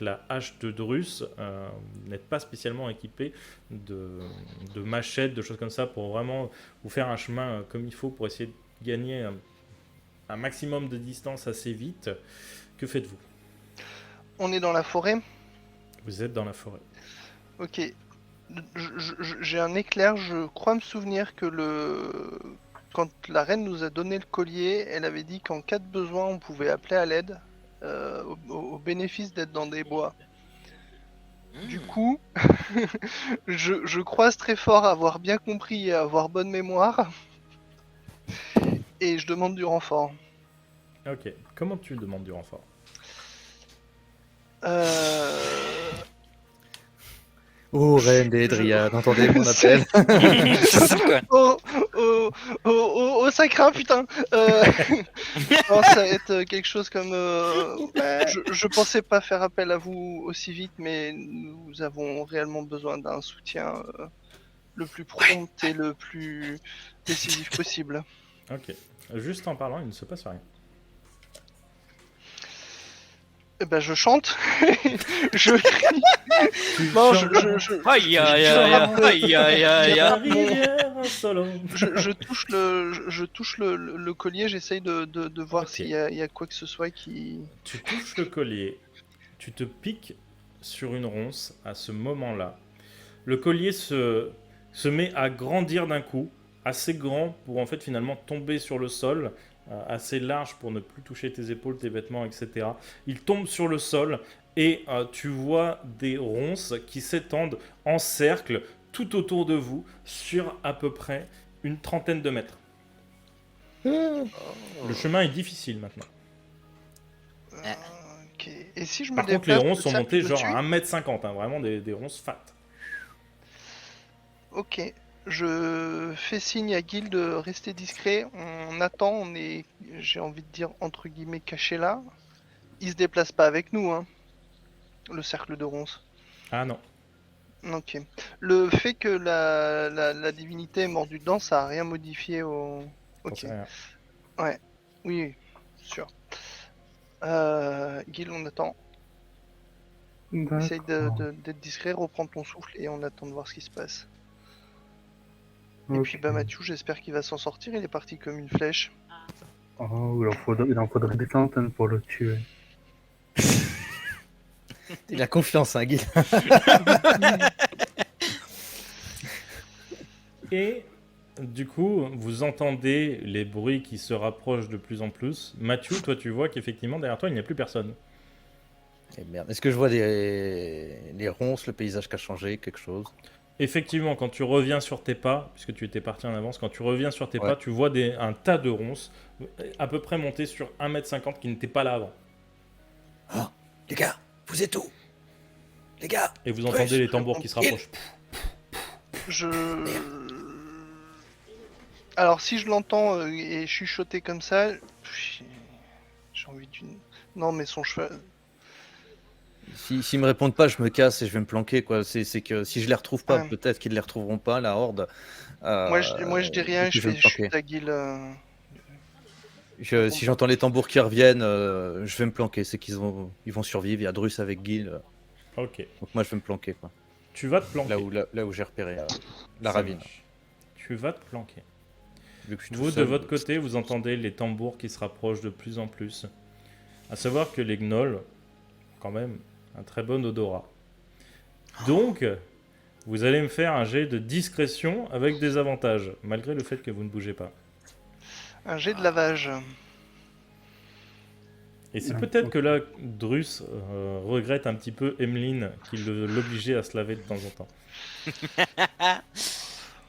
la hache de Drus. Vous n'êtes pas spécialement équipé de machettes, de choses comme ça pour vraiment vous faire un chemin comme il faut pour essayer de gagner un maximum de distance assez vite. Que faites-vous? On est dans la forêt. Vous êtes dans la forêt. Ok. J'ai un éclair, je crois me souvenir que quand la reine nous a donné le collier, elle avait dit qu'en cas de besoin, on pouvait appeler à l'aide, au bénéfice d'être dans des bois. Du coup, je croise très fort à avoir bien compris et à avoir bonne mémoire. Et je demande du renfort. Ok. Comment tu demandes du renfort? Oh, reine des Dryades, entendez mon appel. C'est ça, quoi. Oh, sacré, putain. Non, ça va être quelque chose comme... je pensais pas faire appel à vous aussi vite, mais nous avons réellement besoin d'un soutien le plus prompt et le plus décisif possible. Ok. Juste en parlant, il ne se passe rien. Eh ben, je chante. Je crie. Tu Non, chantes Aïe, aïe, aïe, aïe, aïe, aïe, la aïe. rivière insolente. je touche le collier, j'essaye de voir Ok. s'il y a quoi que ce soit qui... Tu touches le collier, tu te piques sur une ronce à ce moment-là. Le collier se met à grandir d'un coup, assez grand pour en fait finalement tomber sur le sol, assez large pour ne plus toucher tes épaules, tes vêtements, etc. Il tombe sur le sol et tu vois des ronces qui s'étendent en cercle tout autour de vous sur à peu près une trentaine de mètres. Le chemin est difficile maintenant. Ok. Et si je me Par contre, les déplace, ronces le sont cercle montées me genre tue à 1m50, hein, vraiment des ronces fat. Ok. Je fais signe à Guild de rester discret. On attend, on est, j'ai envie de dire, entre guillemets, caché là. Il se déplace pas avec nous, hein. Le cercle de ronces. Ah non. Ok. Le fait que la divinité est mordue dedans, ça a rien modifié au... J'en Ok. sais rien. Ouais. Oui, sûr. Guild, on attend. Essaye d'être discret, reprends ton souffle et on attend de voir ce qui se passe. Et puis bah Mathieu, j'espère qu'il va s'en sortir, il est parti comme une flèche. Oh, il en faudrait des centaines pour le tuer. Il a confiance, hein, Guy. Et du coup, vous entendez les bruits qui se rapprochent de plus en plus. Mathieu, toi, tu vois qu'effectivement, derrière toi, il n'y a plus personne. Eh merde. Est-ce que je vois les ronces, le paysage qui a changé, quelque chose? Effectivement, quand tu reviens sur tes pas, puisque tu étais parti en avance, quand tu reviens sur tes Ouais. pas, tu vois un tas de ronces, à peu près montés sur 1m50 qui n'étaient pas là avant. Oh, les gars, vous êtes où? Les gars! Et vous entendez les tambours qui se rapprochent. Alors si je l'entends et chuchoter comme ça, j'ai envie d'une... Non mais son cheval... S'ils me répondent pas, je me casse et je vais me planquer, quoi. C'est que si je les retrouve pas, Ouais. peut-être qu'ils les retrouveront pas, la horde. Moi je dis rien, et puis je vais fais me planquer. chute à Guild. Si j'entends les tambours qui reviennent, je vais me planquer. C'est ils vont survivre. Il y a Drus avec Gil. Ok. Donc moi, je vais me planquer, quoi. Tu vas te planquer. Là où j'ai repéré la Ça ravine. marche. Tu vas te planquer. Vu que je suis tout Vous, de seul, votre côté, vous entendez les tambours qui se rapprochent de plus en plus. À savoir que les gnolls, quand même, un très bon odorat. Donc, vous allez me faire un jet de discrétion avec des avantages, malgré le fait que vous ne bougez pas. Un jet de lavage. Et c'est peut-être que là, Drus regrette un petit peu Emeline qui l'obligeait à se laver de temps en temps.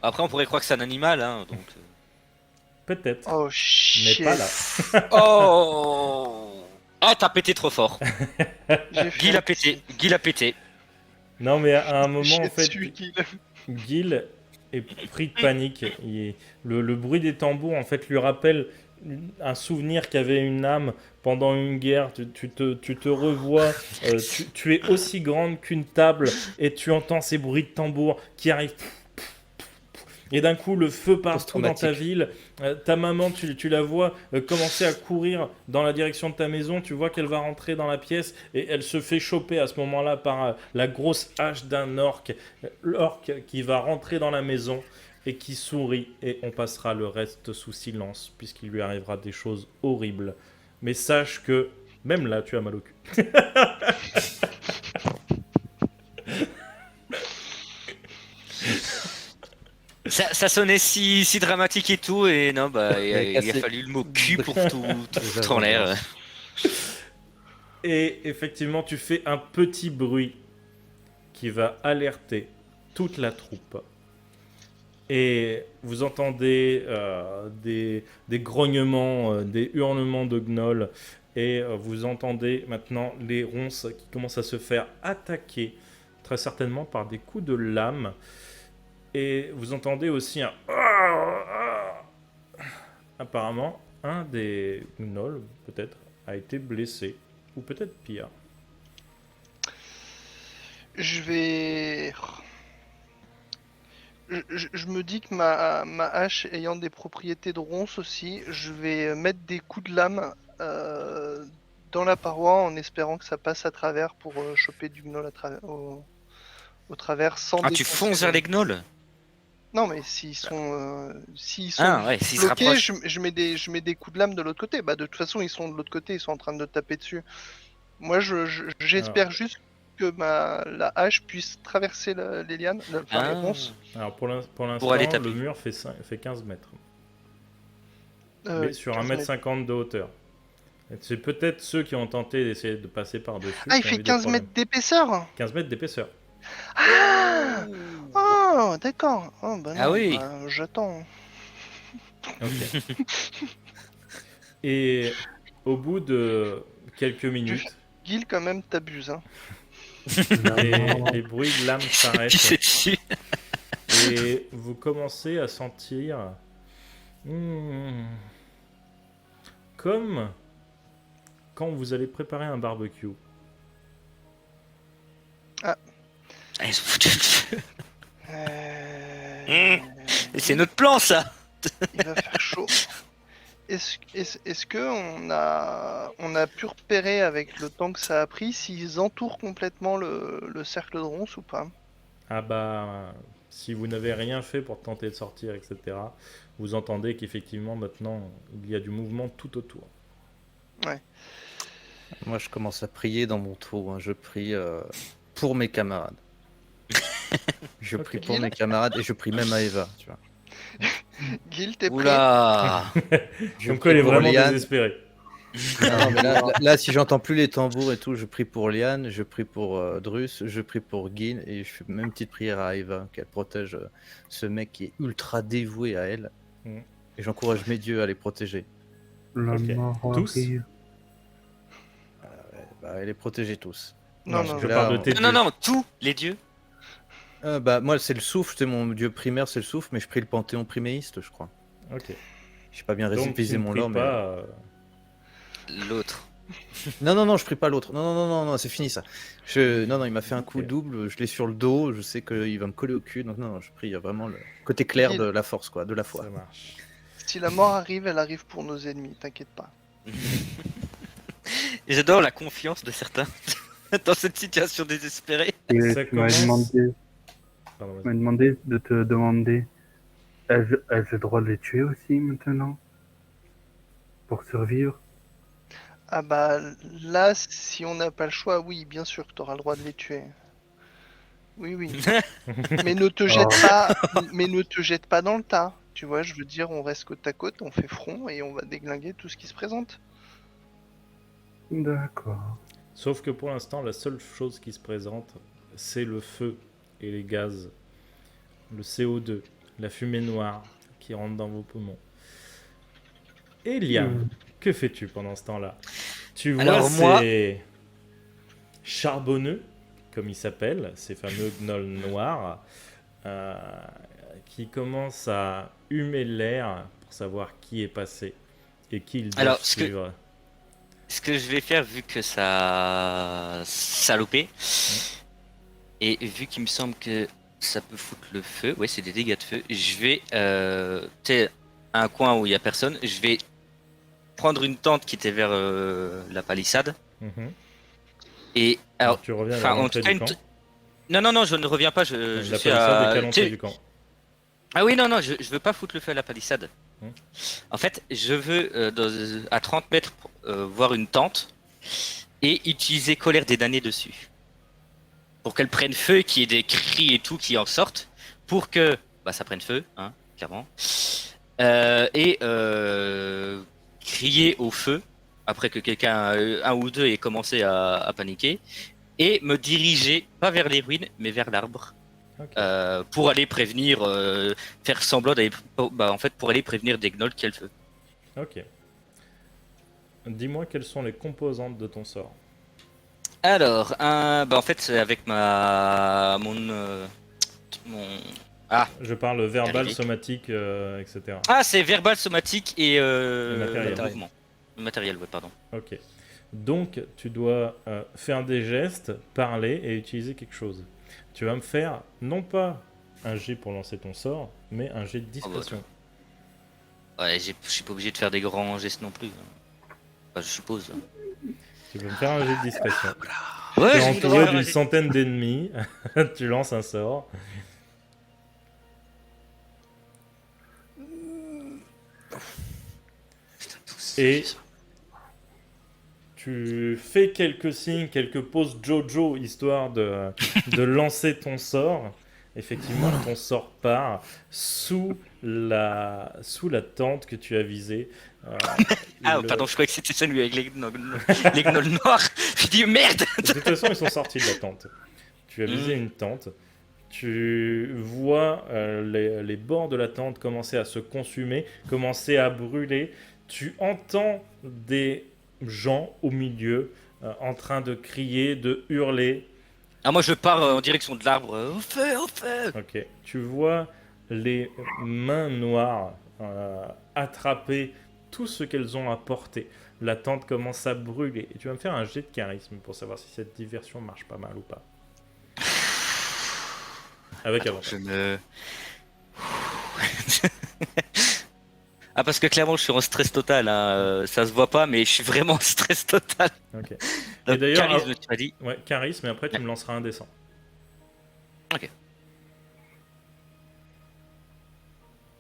Après, on pourrait croire que c'est un animal, hein, donc... Peut-être, Oh mais shit. pas là. Oh. Ah, t'as pété trop fort. J'ai fait Guy un l'a pété. Guy l'a pété. Non, mais à un moment, Chier en fait, dessus, Guild. Gil est pris de panique. Le bruit des tambours en fait lui rappelle un souvenir qu'avait une âme pendant une guerre. Tu te revois, tu es aussi grande qu'une table et tu entends ces bruits de tambour qui arrivent. Et d'un coup, le feu partout dans ta ville. Ta maman, tu la vois commencer à courir dans la direction de ta maison. Tu vois qu'elle va rentrer dans la pièce et elle se fait choper à ce moment-là par la grosse hache d'un orc. L'orc qui va rentrer dans la maison et qui sourit. Et on passera le reste sous silence puisqu'il lui arrivera des choses horribles. Mais sache que même là, tu as mal au cul. Ça sonnait si dramatique et tout, et non, bah, il a cassé. fallu le mot cul pour tout foutre en l'air. Et effectivement, tu fais un petit bruit qui va alerter toute la troupe. Et vous entendez des grognements, des hurlements de gnolls. Et vous entendez maintenant les ronces qui commencent à se faire attaquer, très certainement par des coups de lame. Et vous entendez aussi un... Apparemment, un des gnolls, peut-être, a été blessé. Ou peut-être pire. Je vais... Je me dis que ma hache ayant des propriétés de ronces aussi, je vais mettre des coups de lame dans la paroi en espérant que ça passe à travers pour choper du gnoll au travers sans Ah, tu défoncer fonces vers les gnolls? Non, mais s'ils sont s'ils sont Ah, ouais, s'ils se bloqués, rapprochent. je mets des coups de lame de l'autre côté. Bah de toute façon, ils sont de l'autre côté, ils sont en train de taper dessus. Moi, j'espère juste que la hache puisse traverser les lianes, enfin les Ah. ronces. Alors pour l'instant, Pour aller taper. le mur fait 15 mètres. Euh, Mais sur 15 mètres. 1m50 de hauteur. Et c'est peut-être ceux qui ont tenté d'essayer de passer par-dessus. Ah, il qui ont fait eu des 15 problèmes. mètres d'épaisseur. 15 mètres d'épaisseur. Ah, oh, d'accord. Oh, bah non, Ah oui. bah, j'attends. Ok. Et au bout de quelques minutes, Gil, quand même, t'abuses. Hein. les bruits de lames Qui s'arrêtent. s'est dessus. Et vous commencez à sentir comme quand vous allez préparer un barbecue. Ah, ils ont foutu le feu. Euh, Et c'est notre plan, ça. Il va faire chaud. Est-ce que on a pu repérer avec le temps que ça a pris s'ils entourent complètement le cercle de ronces ou pas? Ah bah, si vous n'avez rien fait pour tenter de sortir, etc., vous entendez qu'effectivement maintenant il y a du mouvement tout autour. Moi, je commence à prier dans mon tour. Hein. Je prie pour mes camarades. Je prie Ok. pour mes camarades et je prie même à Eva. Tu vois. Gil, t'es prêt? Oula. Je Comme quoi il prie est pour vraiment Liane. désespéré. Non, mais là, si j'entends plus les tambours et tout, je prie pour Liane, je prie pour Drus, je prie pour Gin et je fais même une petite prière à Eva, qu'elle protège ce mec qui est ultra dévoué à elle. Mm. Et j'encourage mes dieux à les protéger. La Ok. mort Tous arrive. Bah, les protéger tous. Non, je non, là, parle de on- tes Non, dieux. non, tous les dieux. Bah, moi, c'est le souffle, c'est mon dieu primaire, c'est le souffle, mais je prie le panthéon priméiste, je crois. Ok. J'ai pas bien Donc tu révisé ne mon pries lore, mais. pas. L'autre. Non, je prie pas l'autre. Non, c'est fini ça. Non, il m'a fait un coup Ok. double, je l'ai sur le dos, je sais qu'il va me coller au cul, donc non, je prie vraiment le côté clair de la force, quoi, de la foi. Ça marche. Si la mort arrive, elle arrive pour nos ennemis, t'inquiète pas. Et j'adore la confiance de certains dans cette situation désespérée. Et Ça tu m'as commence. demandé, Pardon, vas-y. tu m'as demandé de te demander, ai-je le droit de les tuer aussi maintenant? Pour survivre? Ah bah là, si on n'a pas le choix, oui, bien sûr que t'auras le droit de les tuer. Oui, oui. Mais ne te jette pas, mais ne te jette pas dans le tas. Tu vois, je veux dire, on reste côte à côte, on fait front et on va déglinguer tout ce qui se présente. D'accord. Sauf que pour l'instant, la seule chose qui se présente, c'est le feu et les gaz, le CO2, la fumée noire qui rentre dans vos poumons. Et Liam, que fais-tu pendant ce temps-là? Tu vois Alors, moi- ces charbonneux, comme ils s'appellent, ces fameux gnolls noirs, qui commence à humer l'air pour savoir qui est passé et qui il doit Alors, suivre. Ce que je vais faire, vu que ça a loupé, et vu qu'il me semble que ça peut foutre le feu, ouais, c'est des dégâts de feu, je vais, tu un coin où il y a personne, je vais prendre une tente qui était vers la palissade, Mhm. et alors, tu reviens à enfin, en l'entrée tout cas, du camp. non, je ne reviens pas, je La suis palissade est à... qu'à l'entrée du camp. Ah oui, non, je veux pas foutre le feu à la palissade. Hmm. En fait, je veux, à 30 mètres, voir une tente et utiliser colère des damnés dessus. Pour qu'elle prenne feu, qu'il y ait des cris et tout qui en sortent, pour que bah, ça prenne feu, hein, clairement. Et crier au feu, après que quelqu'un, un ou deux, ait commencé à paniquer, et me diriger, pas vers les ruines, mais vers l'arbre. Ok. Pour aller prévenir, faire semblant d'aller, en fait, pour aller prévenir des gnolls qui a le feu. Ok. Dis-moi quelles sont les composantes de ton sort. Alors, en fait, c'est avec mon, Je parle verbal, Arrivé. somatique, etc. c'est verbal, somatique et matériel. mouvement. Matériel, ouais, pardon. Ok. Donc, tu dois faire des gestes, parler et utiliser quelque chose. Tu vas me faire, non pas un jet pour lancer ton sort, mais un jet de discrétion. Ouais, je suis pas obligé de faire des grands gestes non plus. Enfin, je suppose. Tu vas me faire un jet de discrétion. Ouais, Tu es j'ai entouré droit, d'une j'ai- centaine d'ennemis. Tu lances un sort. Et tu fais quelques signes, quelques poses Jojo, histoire de lancer ton sort. Effectivement, ton sort part sous la tente que tu as visée. Ah, Le- pardon, je croyais que c'était celui avec les gnolls noirs. Je dis merde. De toute façon, ils sont sortis de la tente. Tu as visé une tente. Tu vois les bords de la tente commencer à se consumer, commencer à brûler. Tu entends des gens au milieu en train de crier, de hurler. Ah, moi je pars en direction de l'arbre. Au feu, au feu. Ok. Tu vois les mains noires attraper tout ce qu'elles ont apporté. La tente commence à brûler. Et tu vas me faire un jet de charisme pour savoir si cette diversion marche pas mal ou pas. Avec Attends, avantage. je me. Ah, parce que clairement je suis en stress total, hein. Ça se voit pas, mais je suis vraiment en stress total. Ok. Donc, d'ailleurs, charisme, tu m'as dit. Ouais, charisme, et après tu me lanceras un dessin.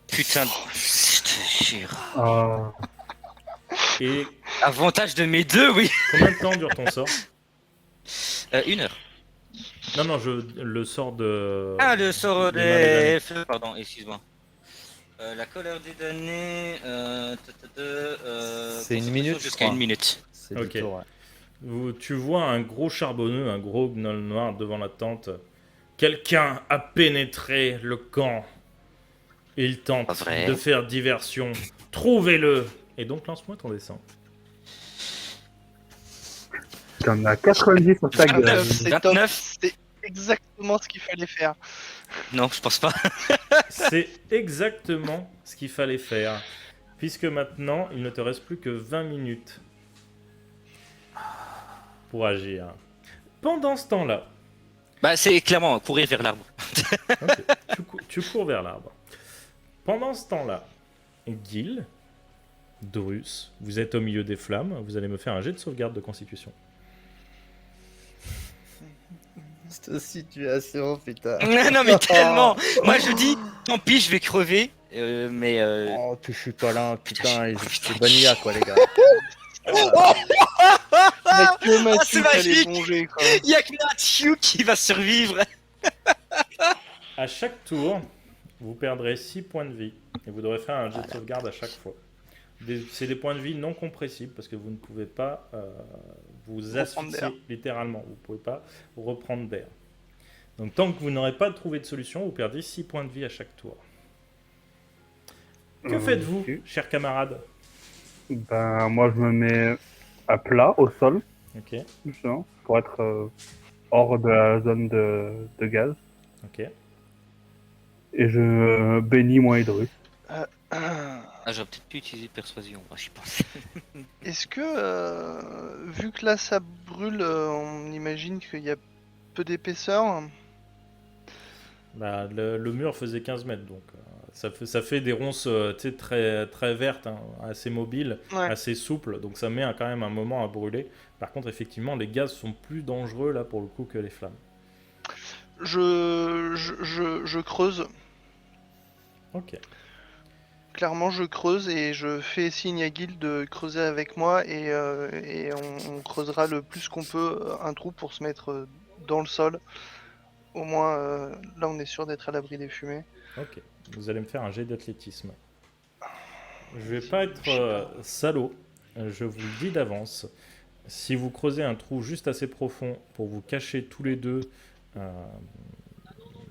Putain de. Je te jure. Ah, Et Avantage de mes deux, oui. combien de temps dure ton sort? 1 heure. Non, le sort de. Ah, le sort des mains des damnés. des feux, pardon, excuse-moi. La colère des damnés. C'est une minute, je jusqu'à crois. 1 minute. C'est Ok. du tour, ouais. Tu vois un gros charbonneux, un gros gnoll noir devant la tente. Quelqu'un a pénétré le camp. Il tente Pas vrai. de faire diversion. Trouvez-le. Et donc lance-moi ton dessin. t'en as 90 sur ta gueule. 29. C'est top, 29. c'est exactement ce qu'il fallait faire. Non, je pense pas. C'est exactement ce qu'il fallait faire. Puisque maintenant, il ne te reste plus que 20 minutes pour agir. Pendant ce temps-là, Bah, c'est clairement courir vers l'arbre. ok, tu cours vers l'arbre. Pendant ce temps-là, Gil, Drus, vous êtes au milieu des flammes. Vous allez me faire un jet de sauvegarde de constitution. Cette situation, putain. Non, mais tellement. Moi, je dis, tant pis, je vais crever. Mais. Oh, tu suis pas là, putain, Putain, c'est Bania quoi, les gars. Mais que Mathieu c'est qui allait magique. plonger, quoi. Il y a que Mathieu qui va survivre. À chaque tour, vous perdrez 6 points de vie. Et vous devrez faire un jet de sauvegarde à chaque fois. C'est des points de vie non compressibles parce que vous ne pouvez pas vous Reprendre asphyxier d'air. littéralement. Vous ne pouvez pas reprendre d'air. Donc tant que vous n'aurez pas trouvé de solution, vous perdez 6 points de vie à chaque tour. Que faites-vous, Ok. chers camarades? Ben, moi, je me mets à plat, au sol, Ok, justement, pour être hors de la zone de gaz. ok. Et je bénis moi et Drus. Euh, Ah, j'aurais peut-être pu utiliser persuasion, moi, j'y pense. Est-ce que, vu que là ça brûle, on imagine qu'il y a peu d'épaisseur. Bah, le mur faisait 15 mètres, donc ça fait des ronces tu sais, très, très vertes, hein, assez mobiles, Ouais. assez souples, donc ça met quand même un moment à brûler. Par contre, effectivement, les gaz sont plus dangereux là pour le coup que les flammes. Je creuse. Ok. Clairement, je creuse et je fais signe à Guild de creuser avec moi et on creusera le plus qu'on peut un trou pour se mettre dans le sol. Au moins, là, on est sûr d'être à l'abri des fumées. Ok, vous allez me faire un jet d'athlétisme. Je vais Vas-y, pas être je sais pas. salaud, je vous le dis d'avance. Si vous creusez un trou juste assez profond pour vous cacher tous les deux, euh,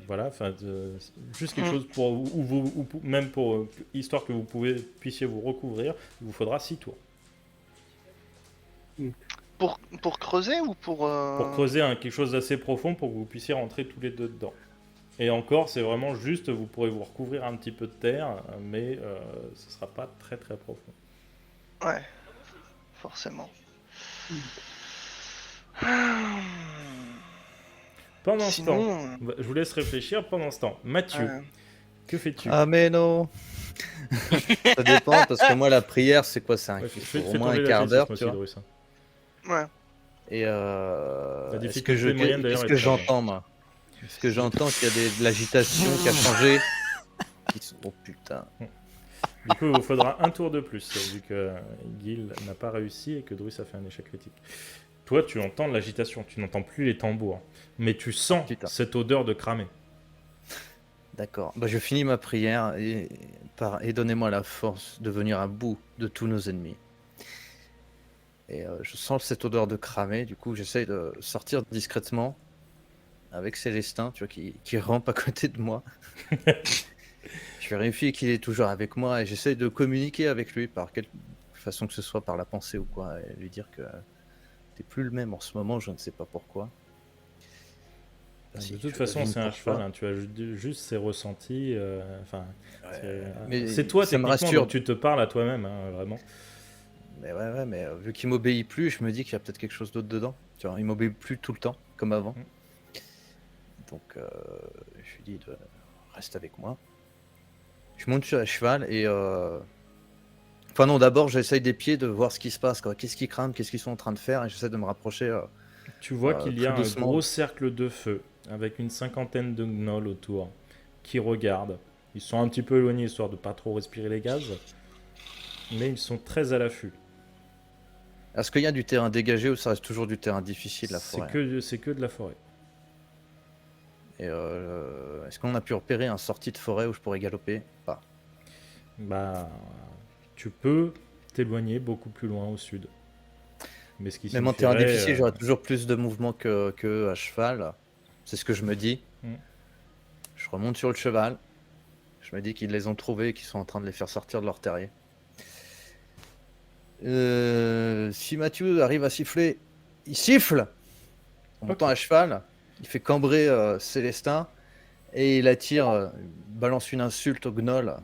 voilà, enfin, juste quelque chose pour, même pour, histoire que vous puissiez vous recouvrir, il vous faudra 6 tours. Pour creuser ou pour... Pour creuser quelque chose d'assez profond pour que vous puissiez rentrer tous les deux dedans. Et encore, c'est vraiment juste, vous pourrez vous recouvrir un petit peu de terre, mais ce ne sera pas très très profond. Ouais, forcément. Pendant ce temps, Sinon... je vous laisse réfléchir. Pendant ce temps, Mathieu, que fais-tu? Ah mais non. Ça dépend parce que moi la prière c'est quoi? C'est Ouais, il fais faut au ton moins jet un quart d'heure, d'athlétisme tu aussi, vois. Drus, hein. Ouais. Et La est-ce que difficulté moyenne, d'ailleurs, qu'est-ce est que très j'entends moi? Est-ce que j'entends qu'il y a de l'agitation qui a changé? Oh putain. Du coup, il vous faudra un tour de plus, vu que Gil n'a pas réussi et que Drus a fait un échec critique. Toi, tu entends de l'agitation, tu n'entends plus les tambours, mais tu sens Putain. cette odeur de cramé. D'accord. Bah, je finis ma prière et donnez-moi la force de venir à bout de tous nos ennemis. Et je sens cette odeur de cramé, du coup j'essaye de sortir discrètement avec Célestin, tu vois, qui rampe à côté de moi. Je vérifie qu'il est toujours avec moi et j'essaye de communiquer avec lui par quelque façon que ce soit, par la pensée ou quoi, et lui dire que t'es plus le même en ce moment, je ne sais pas pourquoi. De toute façon, c'est un cheval, hein, tu as juste ses ressentis. C'est toi, ça me techniquement, rassure. donc tu te parles à toi-même, hein, vraiment. Mais ouais, mais vu qu'il m'obéit plus, je me dis qu'il y a peut-être quelque chose d'autre dedans. Tu vois, il m'obéit plus tout le temps, comme avant. Donc, je lui dis reste avec moi. Je monte sur la cheval et... Enfin non, d'abord j'essaye des pieds de voir ce qui se passe, quoi. Qu'est-ce qui crame, qu'est-ce qu'ils sont en train de faire, et j'essaie de me rapprocher. Tu vois qu'il y a plus un doucement. gros cercle de feu avec une cinquantaine de gnolls autour qui regardent. Ils sont un petit peu éloignés histoire de pas trop respirer les gaz, mais ils sont très à l'affût. Est-ce qu'il y a du terrain dégagé ou ça reste toujours du terrain difficile, la forêt? C'est que de la forêt. Et est-ce qu'on a pu repérer un sortie de forêt où je pourrais galoper? Pas. Bah, tu peux t'éloigner beaucoup plus loin au sud. Mais ce qui Même en terrain suffirait, difficile, j'aurais toujours plus de mouvement que à cheval. C'est ce que je me dis. Je remonte sur le cheval. Je me dis qu'ils les ont trouvés et qu'ils sont en train de les faire sortir de leur terrier. Si Mathieu arrive à siffler, il siffle en montant à cheval. Il fait cambrer Célestin et il attire, balance une insulte au gnoll.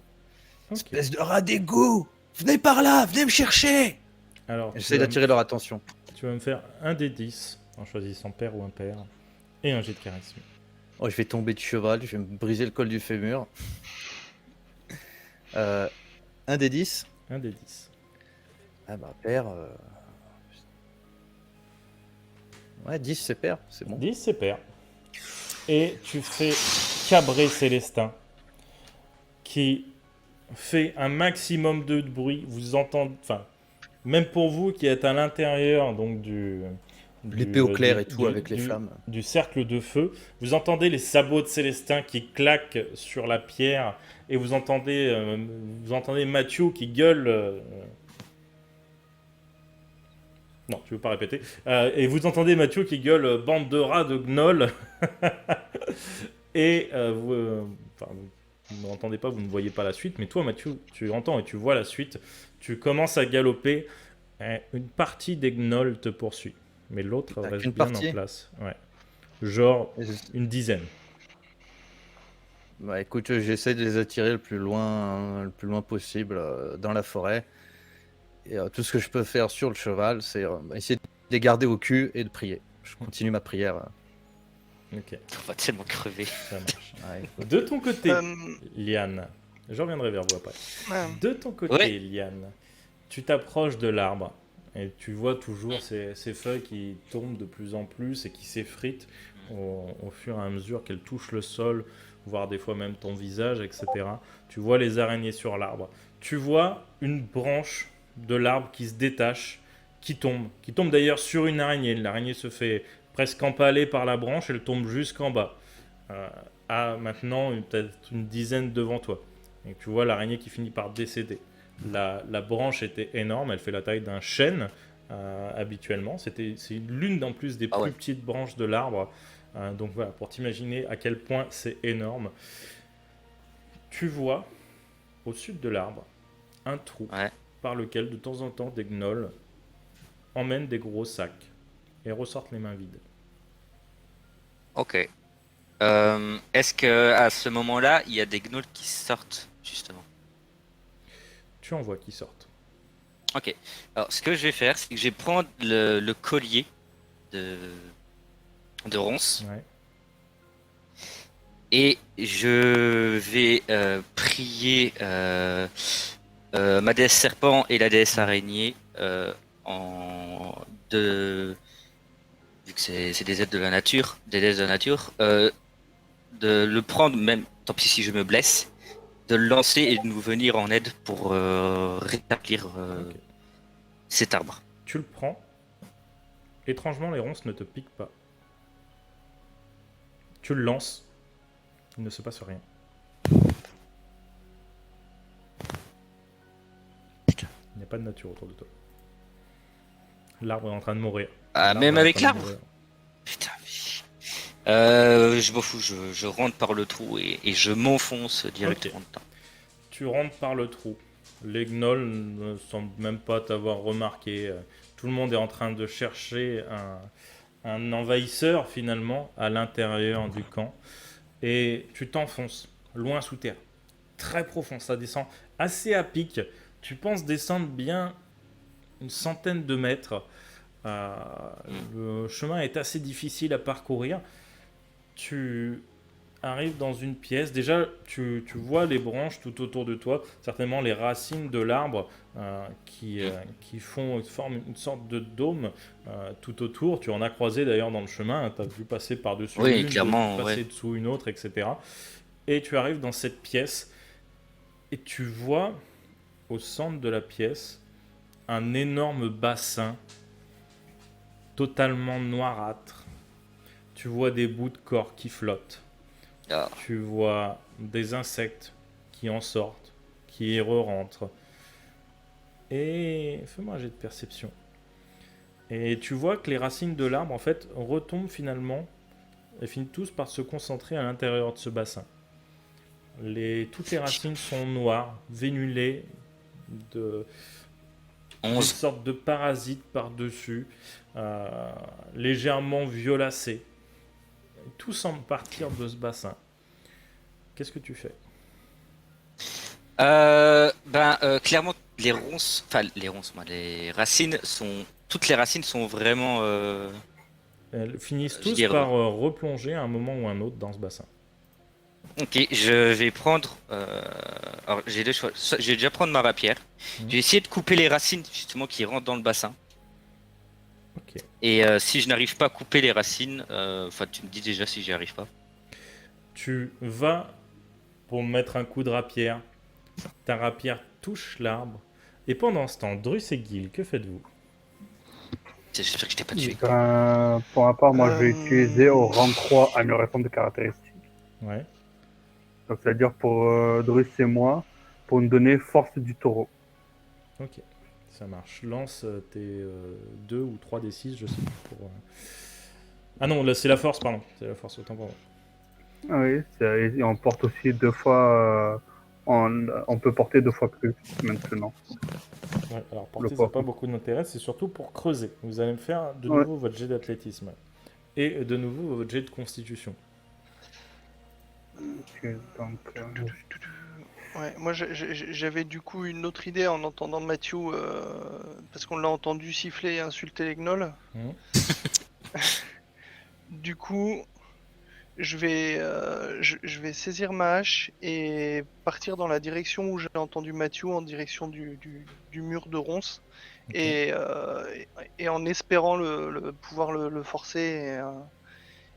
Espèce de rat d'égout! Venez par là, venez me chercher! Alors, j'essaie d'attirer leur attention. Tu vas me faire un des 10 en choisissant père ou impair et un jet de charisme. Oh, je vais tomber de cheval, je vais me briser le col du fémur. Un des 10. Un des 10. Ah bah, père. Ouais, 10 c'est père, c'est bon. 10 c'est père. Et tu fais cabrer Célestin qui fait un maximum de bruit. Vous entendez. Enfin, même pour vous qui êtes à l'intérieur donc l'épée au clair et tout avec les flammes. Du cercle de feu. Vous entendez les sabots de Célestin qui claquent sur la pierre et vous entendez Mathieu qui gueule. Non, tu veux pas répéter. Et vous entendez Mathieu qui gueule bande de rats de gnolls. Et vous n'entendez pas, vous ne voyez pas la suite. Mais toi, Mathieu, tu entends et tu vois la suite. Tu commences à galoper. Une partie des gnolls te poursuit. Mais l'autre reste bien en place. Ouais. Genre une dizaine. Bah écoute, j'essaie de les attirer le plus loin possible dans la forêt. Et tout ce que je peux faire sur le cheval, c'est essayer de les garder au cul et de prier. Je continue ma prière. Ok, On va tellement crever. ça marche. Ouais, écoute. De ton côté, Euh, Liane, je reviendrai vers vous après. ouais. De ton côté, Ouais. Liane, tu t'approches de l'arbre et tu vois toujours ces feuilles qui tombent de plus en plus et qui s'effritent au fur et à mesure qu'elles touchent le sol, voire des fois même ton visage, etc. Tu vois les araignées sur l'arbre. Tu vois une branche de l'arbre qui se détache, qui tombe d'ailleurs sur une araignée. L'araignée se fait presque empaler par la branche, elle tombe jusqu'en bas. À maintenant peut-être une dizaine devant toi. Et tu vois l'araignée qui finit par décéder. La branche était énorme, elle fait la taille d'un chêne habituellement. C'est l'une en plus des Ah plus ouais. petites branches de l'arbre. Donc voilà, pour t'imaginer à quel point c'est énorme. Tu vois au sud de l'arbre un trou Ouais. par lequel de temps en temps des gnolls emmènent des gros sacs et ressortent les mains vides. Ok. Est-ce que à ce moment-là, il y a des gnolls qui sortent justement? Tu en vois qui sortent. Ok. Alors, ce que je vais faire, c'est que je vais prendre le collier de ronces Ouais. et je vais prier ma déesse serpent et la déesse araignée de vu que c'est des êtres de la nature, des déesses de la nature, de le prendre même, tant pis si je me blesse, de le lancer et de nous venir en aide pour rétablir Ok. cet arbre. Tu le prends. Étrangement, les ronces ne te piquent pas. Tu le lances. Il ne se passe rien. Il n'y a pas de nature autour de toi. L'arbre est en train de mourir. Ah, L'arbre même est en avec train de l'arbre? mourir. Putain. Je m'en fous, je rentre par le trou et je m'enfonce directement dedans. Tu rentres par le trou. Les gnolls ne semblent même pas t'avoir remarqué. Tout le monde est en train de chercher un envahisseur finalement à l'intérieur du camp. Et tu t'enfonces loin sous terre. Très profond, ça descend assez à pic. Tu penses descendre bien une centaine de mètres. Le chemin est assez difficile à parcourir. Tu arrives dans une pièce. Déjà, tu vois les branches tout autour de toi, certainement les racines de l'arbre qui forment une sorte de dôme tout autour. Tu en as croisé d'ailleurs dans le chemin. Tu as vu passer par-dessus Oui, une, clairement, passer ouais. dessous une autre, etc. Et tu arrives dans cette pièce et tu vois au centre de la pièce un énorme bassin totalement noirâtre. Tu vois des bouts de corps qui flottent. Ah. Tu vois des insectes qui en sortent, qui y re-rentrent. Et fais-moi un jet de perception. Et tu vois que les racines de l'arbre, en fait, retombent finalement et finissent tous par se concentrer à l'intérieur de ce bassin. Toutes les racines sont noires, vénulées, de, des 11. sortes de parasites par-dessus, légèrement violacés. Tout semble partir de ce bassin. Qu'est-ce que tu fais? Clairement, les racines sont, toutes les racines sont vraiment, Elles finissent je veux tous dire, par replonger à un moment ou un autre dans ce bassin. ok, je vais prendre, alors j'ai deux choix. Je vais déjà prendre ma rapière. Mhm. Je vais essayer de couper les racines justement qui rentrent dans le bassin. Ok. Et si je n'arrive pas à couper les racines, enfin tu me dis déjà si j'y arrive pas. Tu vas pour mettre un coup de rapière. Ta rapière touche l'arbre. Et pendant ce temps, Drus et Gil, que faites-vous? J'espère que je t'ai pas tué. Pour ma part, moi, je vais Euh, utiliser au rang 3 amélioration de caractéristiques. Ouais. Donc, c'est-à-dire pour Drus et moi, pour nous donner force du taureau. Ok. Ça marche. Lance tes 2 ou 3 des 6, je sais plus. Ah non, là, c'est la force, pardon. C'est la force, autant pour moi. Ah oui, et on porte aussi 2 fois. On peut porter 2 fois plus maintenant. Ouais, alors Le porter, ça poids. n'a pas beaucoup d'intérêt, c'est surtout pour creuser. Vous allez me faire de Ouais. nouveau votre jet d'athlétisme. Et de nouveau votre jet de constitution. Ok, donc, Ouais, moi j'avais du coup une autre idée en entendant Mathieu, parce qu'on l'a entendu siffler et insulter les gnolls. Mhm. Du coup, je vais saisir ma hache et partir dans la direction où j'ai entendu Mathieu, en direction du mur de ronces, Ok. et en espérant pouvoir le forcer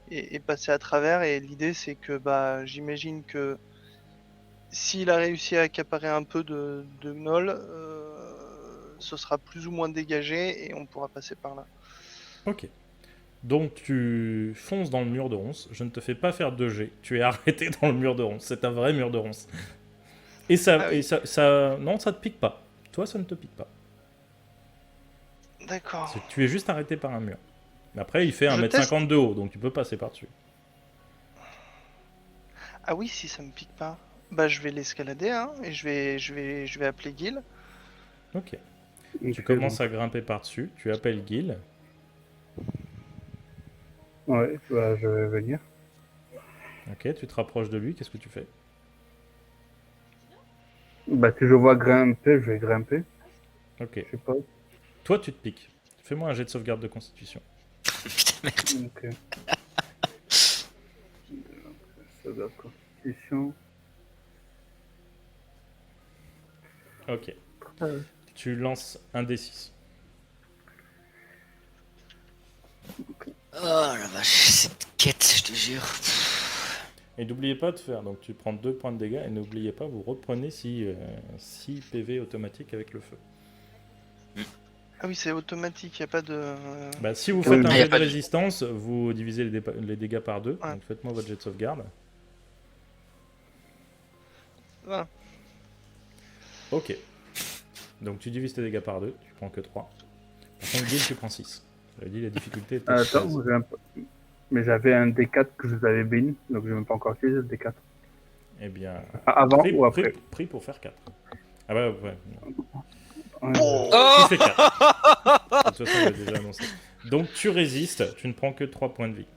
et passer à travers. Et l'idée c'est que bah j'imagine que s'il a réussi à accaparer un peu de gnolls, ce sera plus ou moins dégagé et on pourra passer par là. Ok. Donc tu fonces dans le mur de ronces. Je ne te fais pas faire 2G. Tu es arrêté dans le mur de ronces. C'est un vrai mur de ronces. Et Ah oui. non, ça te pique pas. Toi, ça ne te pique pas. D'accord. Tu es juste arrêté par un mur. Mais après, il fait Je 1m50 teste. de haut, donc tu peux passer par-dessus. Ah oui, si ça me pique pas. Bah je vais l'escalader, hein, et je vais appeler Gil. Ok. Tu ok, commences donc, à grimper par-dessus. Tu appelles Gil. ouais, bah, je vais venir. Ok, tu te rapproches de lui. Qu'est-ce que tu fais? Bah, si je vois grimper, je vais grimper. Ok. Je sais pas. Toi, tu te piques. Fais-moi un jet de sauvegarde de constitution. Putain, merde. Ok. Ça doit constitution. Ok. Euh, Tu lances un D6. Oh la vache, cette quête, je te jure. Et n'oubliez pas de faire. Donc tu prends 2 points de dégâts. Et n'oubliez pas, vous reprenez 6 PV automatique avec le feu. Ah oui, c'est automatique, y a pas de. Bah, si vous de faites Oui. un Ah, y a jet de pas de- résistance, vous divisez les dégâts par 2. Ouais. Donc faites-moi votre jet de sauvegarde. Voilà. Ok. Donc tu divises tes dégâts par 2. Tu prends que 3. Par contre, Gil, tu prends 6. J'avais dit la difficulté était de 16. Attends, mais j'avais un D4 que je vous avais béni, donc je n'ai même pas encore utilisé le D4. Eh bien, Avant ou après? pris pour faire 4. Ah bah ouais. Ouais, Oh Tu fais 4. De toute façon, on l'a déjà annoncé. Donc tu résistes, tu ne prends que 3 points de vie.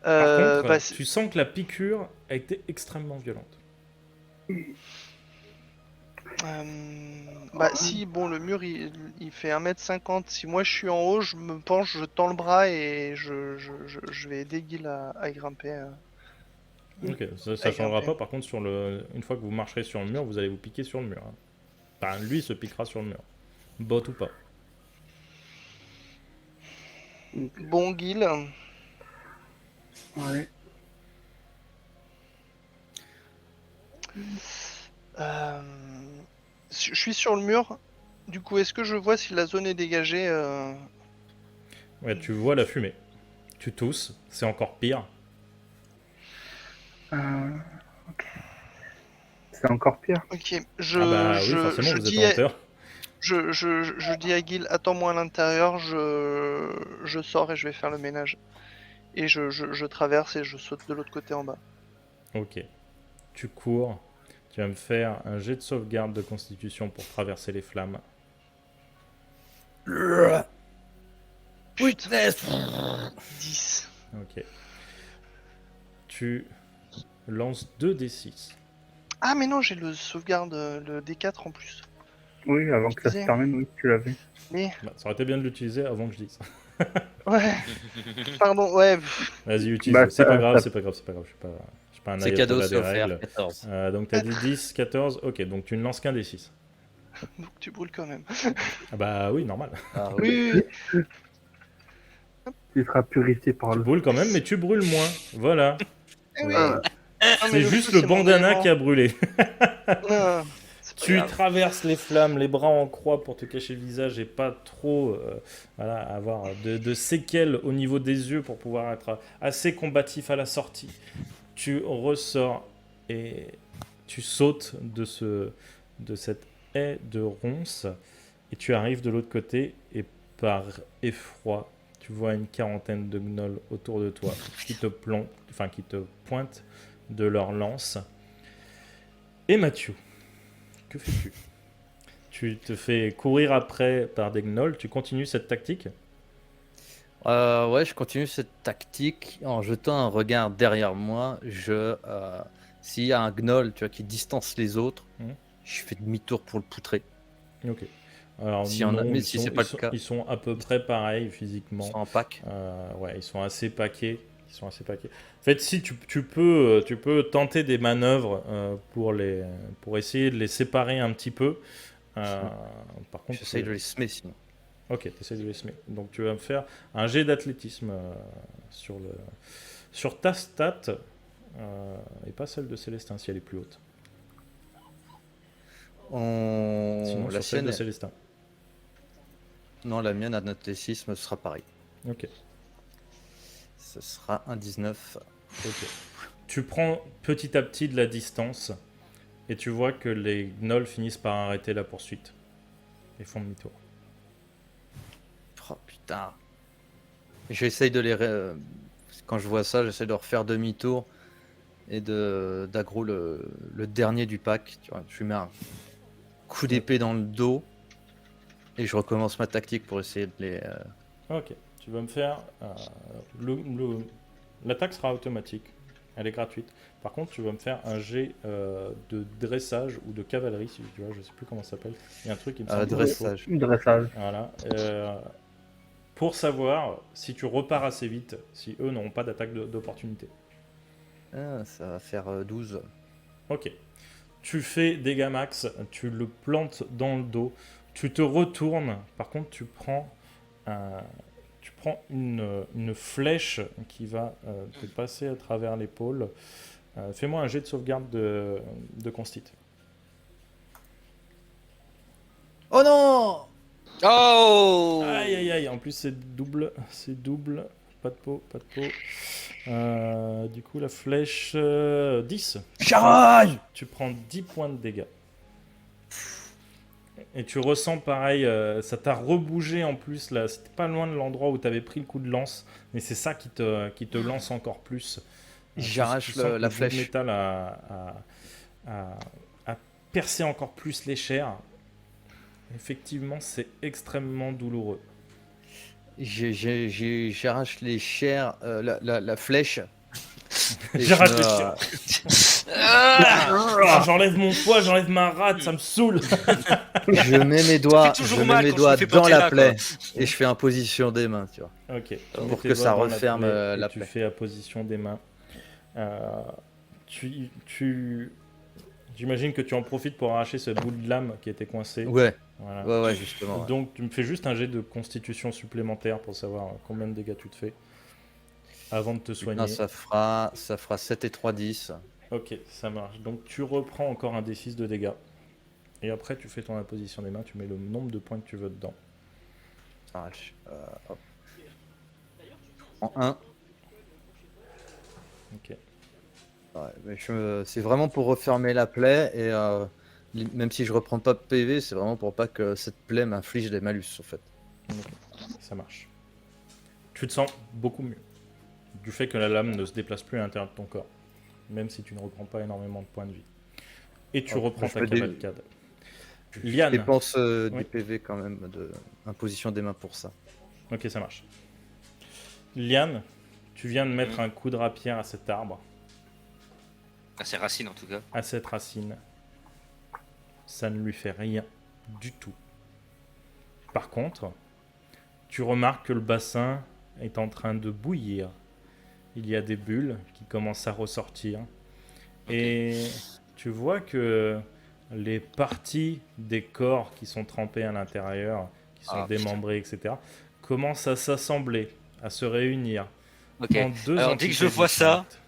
Par contre, Bah, tu sens que la piqûre a été extrêmement violente. bah si, bon, le mur il fait 1m50. Si moi je suis en haut, je me penche, je tends le bras et je vais aider Gil à grimper. Ok, ça Avec un changera P. pas. Par contre, une fois que vous marcherez sur le mur, vous allez vous piquer sur le mur. Hein. Enfin, lui se piquera sur le mur. Bot ou pas. Bon, Gil, ouais. euh, je suis sur le mur. Du coup, est-ce que je vois si la zone est dégagée Ouais, tu vois la fumée. Tu tousses, c'est encore pire. Ok. C'est encore pire. Ok, Ah bah oui, forcément, je vous êtes dis en hauteur. je dis à Gil, attends-moi à l'intérieur, je sors et je vais faire le ménage. Et je traverse et je saute de l'autre côté en bas. Ok. Tu cours. Tu vas me faire un jet de sauvegarde de constitution pour traverser les flammes. Witness 10. Ok. Tu lances 2d6. Ah mais non, j'ai le sauvegarde, le D4 en plus. Oui, avant que ça se Disais. termine, oui, tu l'avais. Mais, Bah, ça aurait été bien de l'utiliser avant que je dise. ouais, pardon, ouais. Vas-y, Bah, utilise-le. C'est pas grave, ça- c'est pas grave, c'est pas grave. Je suis pas un C'est cadeau, ayatollah c'est des offert. règles. 14. Donc t'as dit 10, 14. Ok, donc tu ne lances qu'un d6. Donc tu brûles quand même. Ah bah oui, normal. Ah Oui, oui, oui. Tu seras purifié par Tu le. brûles quand même, mais tu brûles moins. Voilà. Eh oui. Ah, Non, mais C'est juste feu, le c'est mon bandana élément. qui a brûlé. Non, c'est pas Tu grave. traverses les flammes, les bras en croix pour te cacher le visage et pas trop voilà, avoir de séquelles au niveau des yeux pour pouvoir être assez combatif à la sortie. Tu ressors et tu sautes de cette haie de ronces et tu arrives de l'autre côté et par effroi, tu vois une quarantaine de gnolls autour de toi qui te pointent de leurs lances. Et Mathieu, que fais-tu? Tu te fais courir après par des gnolls, tu continues cette tactique? Ouais, je continue cette tactique en jetant un regard derrière moi. S'il y a un gnoll, tu vois, qui distance les autres, Mhm. je fais demi-tour pour le poutrer. Ok. Alors S'il y en a- non, mais si c'est pas le cas. ils sont à peu près pareils Ils physiquement. sont en pack. Ouais, ils sont assez paqués. Ils sont assez paqués. En fait, si tu peux tenter des manœuvres pour essayer de les séparer un petit peu. Par contre, J'essaye de les semer sinon. Ok, tu essaies de les semer. Donc tu vas me faire un jet d'athlétisme sur ta stat et pas celle de Célestin si elle est plus haute. Sinon La sur celle de sienne, Célestin. non, la mienne, en athlétisme, ce sera pareil. Ok. Ce sera un 19. Ok. Tu prends petit à petit de la distance et tu vois que les gnolls finissent par arrêter la poursuite et font demi-tour. Oh putain. J'essaye de les. Quand je vois ça, j'essaie de refaire demi-tour et d'aggro le dernier du pack. Tu vois, je lui mets un coup d'épée dans le dos et je recommence ma tactique pour essayer de les. Ok. Tu vas me faire l'attaque sera automatique. Elle est gratuite. Par contre, tu vas me faire un jet de dressage ou de cavalerie, si tu vois, je sais plus comment ça s'appelle. Il y a un truc qui me semble Dressage. Dressage. Voilà. Pour savoir si tu repars assez vite, si eux n'auront pas d'attaque d'opportunité. Ah, ça va faire 12. Ok. Tu fais dégâts max, tu le plantes dans le dos, tu te retournes, par contre tu prends une flèche qui va te passer à travers l'épaule. Fais-moi un jet de sauvegarde de constit. Oh non! Oh Aïe aïe aïe, en plus c'est double, pas de peau, pas de peau. Du coup la flèche 10. Charge! Tu prends 10 points de dégâts. Et tu ressens pareil, ça t'a rebougé en plus là, c'était pas loin de l'endroit où t'avais pris le coup de lance, mais c'est ça qui te lance encore plus. J'arrache Tu sens que la le bout de flèche. métal a percé encore plus les chairs. Effectivement, c'est extrêmement douloureux. J'arrache les chairs, la flèche. Et J'arrache je les me- chairs. Ah, j'enlève mon poids, j'enlève ma rate, ça me saoule. Je mets mes doigts, toujours je mets mal mes quand je doigts me fais dans planter la là, plaie et je fais imposition des mains, tu vois. Ok. Tu Pour mets tes que ça doigts dans la referme, plaie et la tu plaie. fais la position des mains. J'imagine que tu en profites pour arracher ce bout de lame qui était coincé. Ouais, Voilà. ouais, justement. Ouais. Donc tu me fais juste un jet de constitution supplémentaire pour savoir combien de dégâts tu te fais avant de te soigner. Non, ça fera 7 et 3, 10. Ok, ça marche. Donc tu reprends encore un D6 de dégâts. Et après tu fais ton imposition des mains, tu mets le nombre de points que tu veux dedans. Ça marche. Hop. En 1. Ok. Ouais, mais c'est vraiment pour refermer la plaie et même si je reprends pas de PV, c'est vraiment pour pas que cette plaie m'inflige des malus en fait. Ça marche. Tu te sens beaucoup mieux. Du fait que la lame ne se déplace plus à l'intérieur de ton corps. Même si tu ne reprends pas énormément de points de vie. Et tu reprends je ta fais des- cavalcade. Je Liane. dépense Oui. des PV quand même de imposition des mains pour ça. Ok, ça marche. Liane, tu viens de mettre un coup de rapier à cet arbre, À ses racines en tout cas. à cette racine. Ça ne lui fait rien du tout. Par contre, tu remarques que le bassin est en train de bouillir. Il y a des bulles qui commencent à ressortir. Et tu vois que les parties des corps qui sont trempés à l'intérieur, qui sont Ah, démembrés, etc., commencent à s'assembler, à se réunir. Ok. En deux Alors dès que je entités vois ça, distinctes.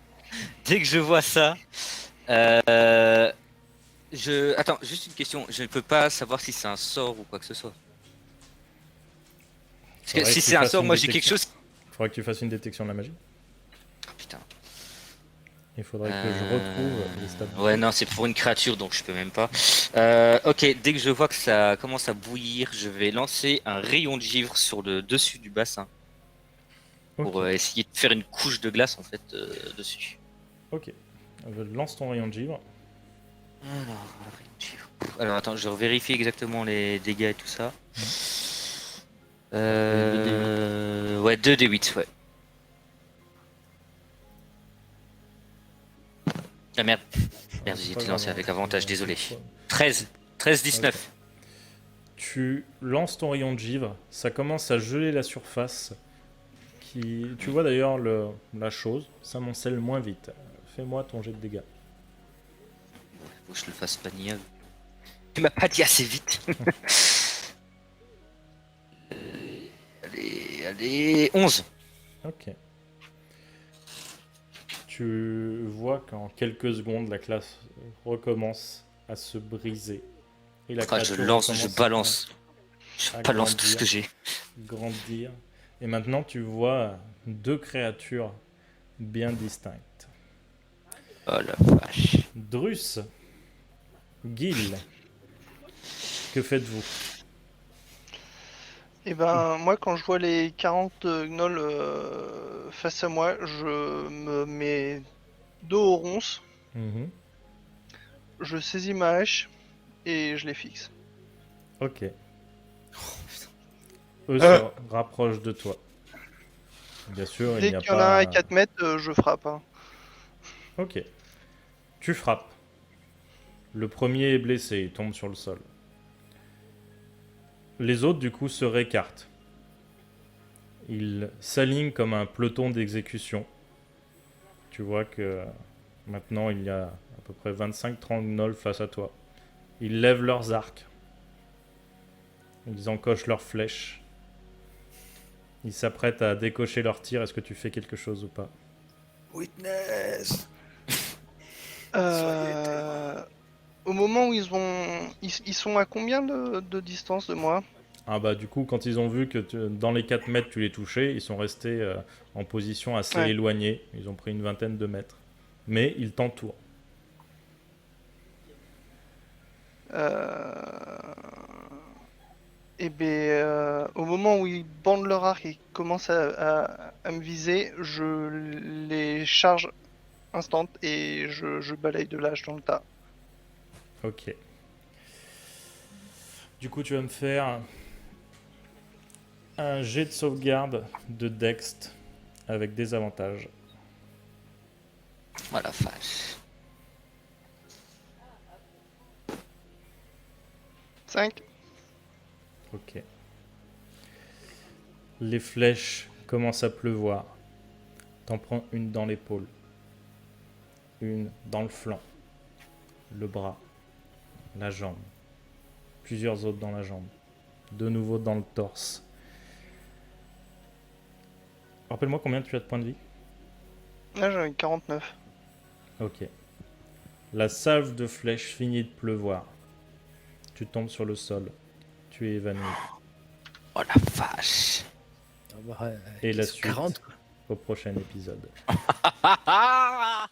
Attends, juste une question. Je ne peux pas savoir si c'est un sort ou quoi que ce soit. Parce que Faudrait si que tu c'est un fasses sort, une moi j'ai quelque détection. chose. Faudrait que tu fasses une détection de la magie. Oh, putain. Il faudrait que je retrouve les stats. Ouais, non, c'est pour une créature donc je peux même pas. Ok, dès que je vois que ça commence à bouillir, je vais lancer un rayon de givre sur le dessus du bassin pour Ok. essayer de faire une couche de glace en fait dessus. Ok. Lance ton rayon de givre. Alors attends, je vérifie exactement les dégâts et tout ça. Ouais, 2 des 8, ouais. Ah merde. Merde, C'est j'ai pas été lancé grave, avec hein. avantage, désolé. 13. 13, 19. Tu lances ton rayon de givre, ça commence à geler la surface. Tu vois d'ailleurs la chose, s'amoncelle moins vite. Fais-moi ton jet de dégâts. Faut que je le fasse pas niable. Tu m'as pas dit assez vite. Allez, 11. Ok. Tu vois qu'en quelques secondes, la classe recommence à se briser. Et la Ah, je créature lance, je recommence balance. à Je balance tout ce grandir. que j'ai. Grandir. Et maintenant, tu vois deux créatures bien distinctes. Oh la vache. Drus, Gil, que faites-vous? Et ben, moi, quand je vois les 40 gnolls face à moi, je me mets dos au ronces, Mhm. je saisis ma hache et je les fixe. Ok. Eux se rapprochent de toi. Bien sûr, il Dès n'y a qu'il y en a un à pas... 4 mètres, je frappe. Hein. Ok. Tu frappes. Le premier est blessé, il tombe sur le sol. Les autres, du coup, se récartent. Ils s'alignent comme un peloton d'exécution. Tu vois que maintenant, il y a à peu près 25-30 gnolls face à toi. Ils lèvent leurs arcs. Ils encochent leurs flèches. Ils s'apprêtent à décocher leurs tirs. Est-ce que tu fais quelque chose ou pas? Witness. Au moment où ils sont à combien de distance de moi? Ah bah du coup, quand ils ont vu que dans les 4 mètres tu les touchais, ils sont restés en position assez Ouais. éloignée. Ils ont pris une vingtaine de mètres. Mais ils t'entourent. Et ben, au moment où ils bandent leur arc et commencent à me viser, je les charge instant et je balaye de l'âge dans le tas. Ok. Du coup, tu vas me faire un jet de sauvegarde de Dext avec des avantages. Oh la vache. 5. Ok. Les flèches commencent à pleuvoir. T'en prends une dans l'épaule, une dans le flanc, le bras, la jambe, plusieurs autres dans la jambe, de nouveau dans le torse. Rappelle-moi combien tu as de points de vie? Là j'en ai 49. Ok. La salve de flèches finit de pleuvoir. Tu tombes sur le sol. Tu es évanoui. Oh la vache. Et la Ils sont suite 40, quoi. au prochain épisode. Ah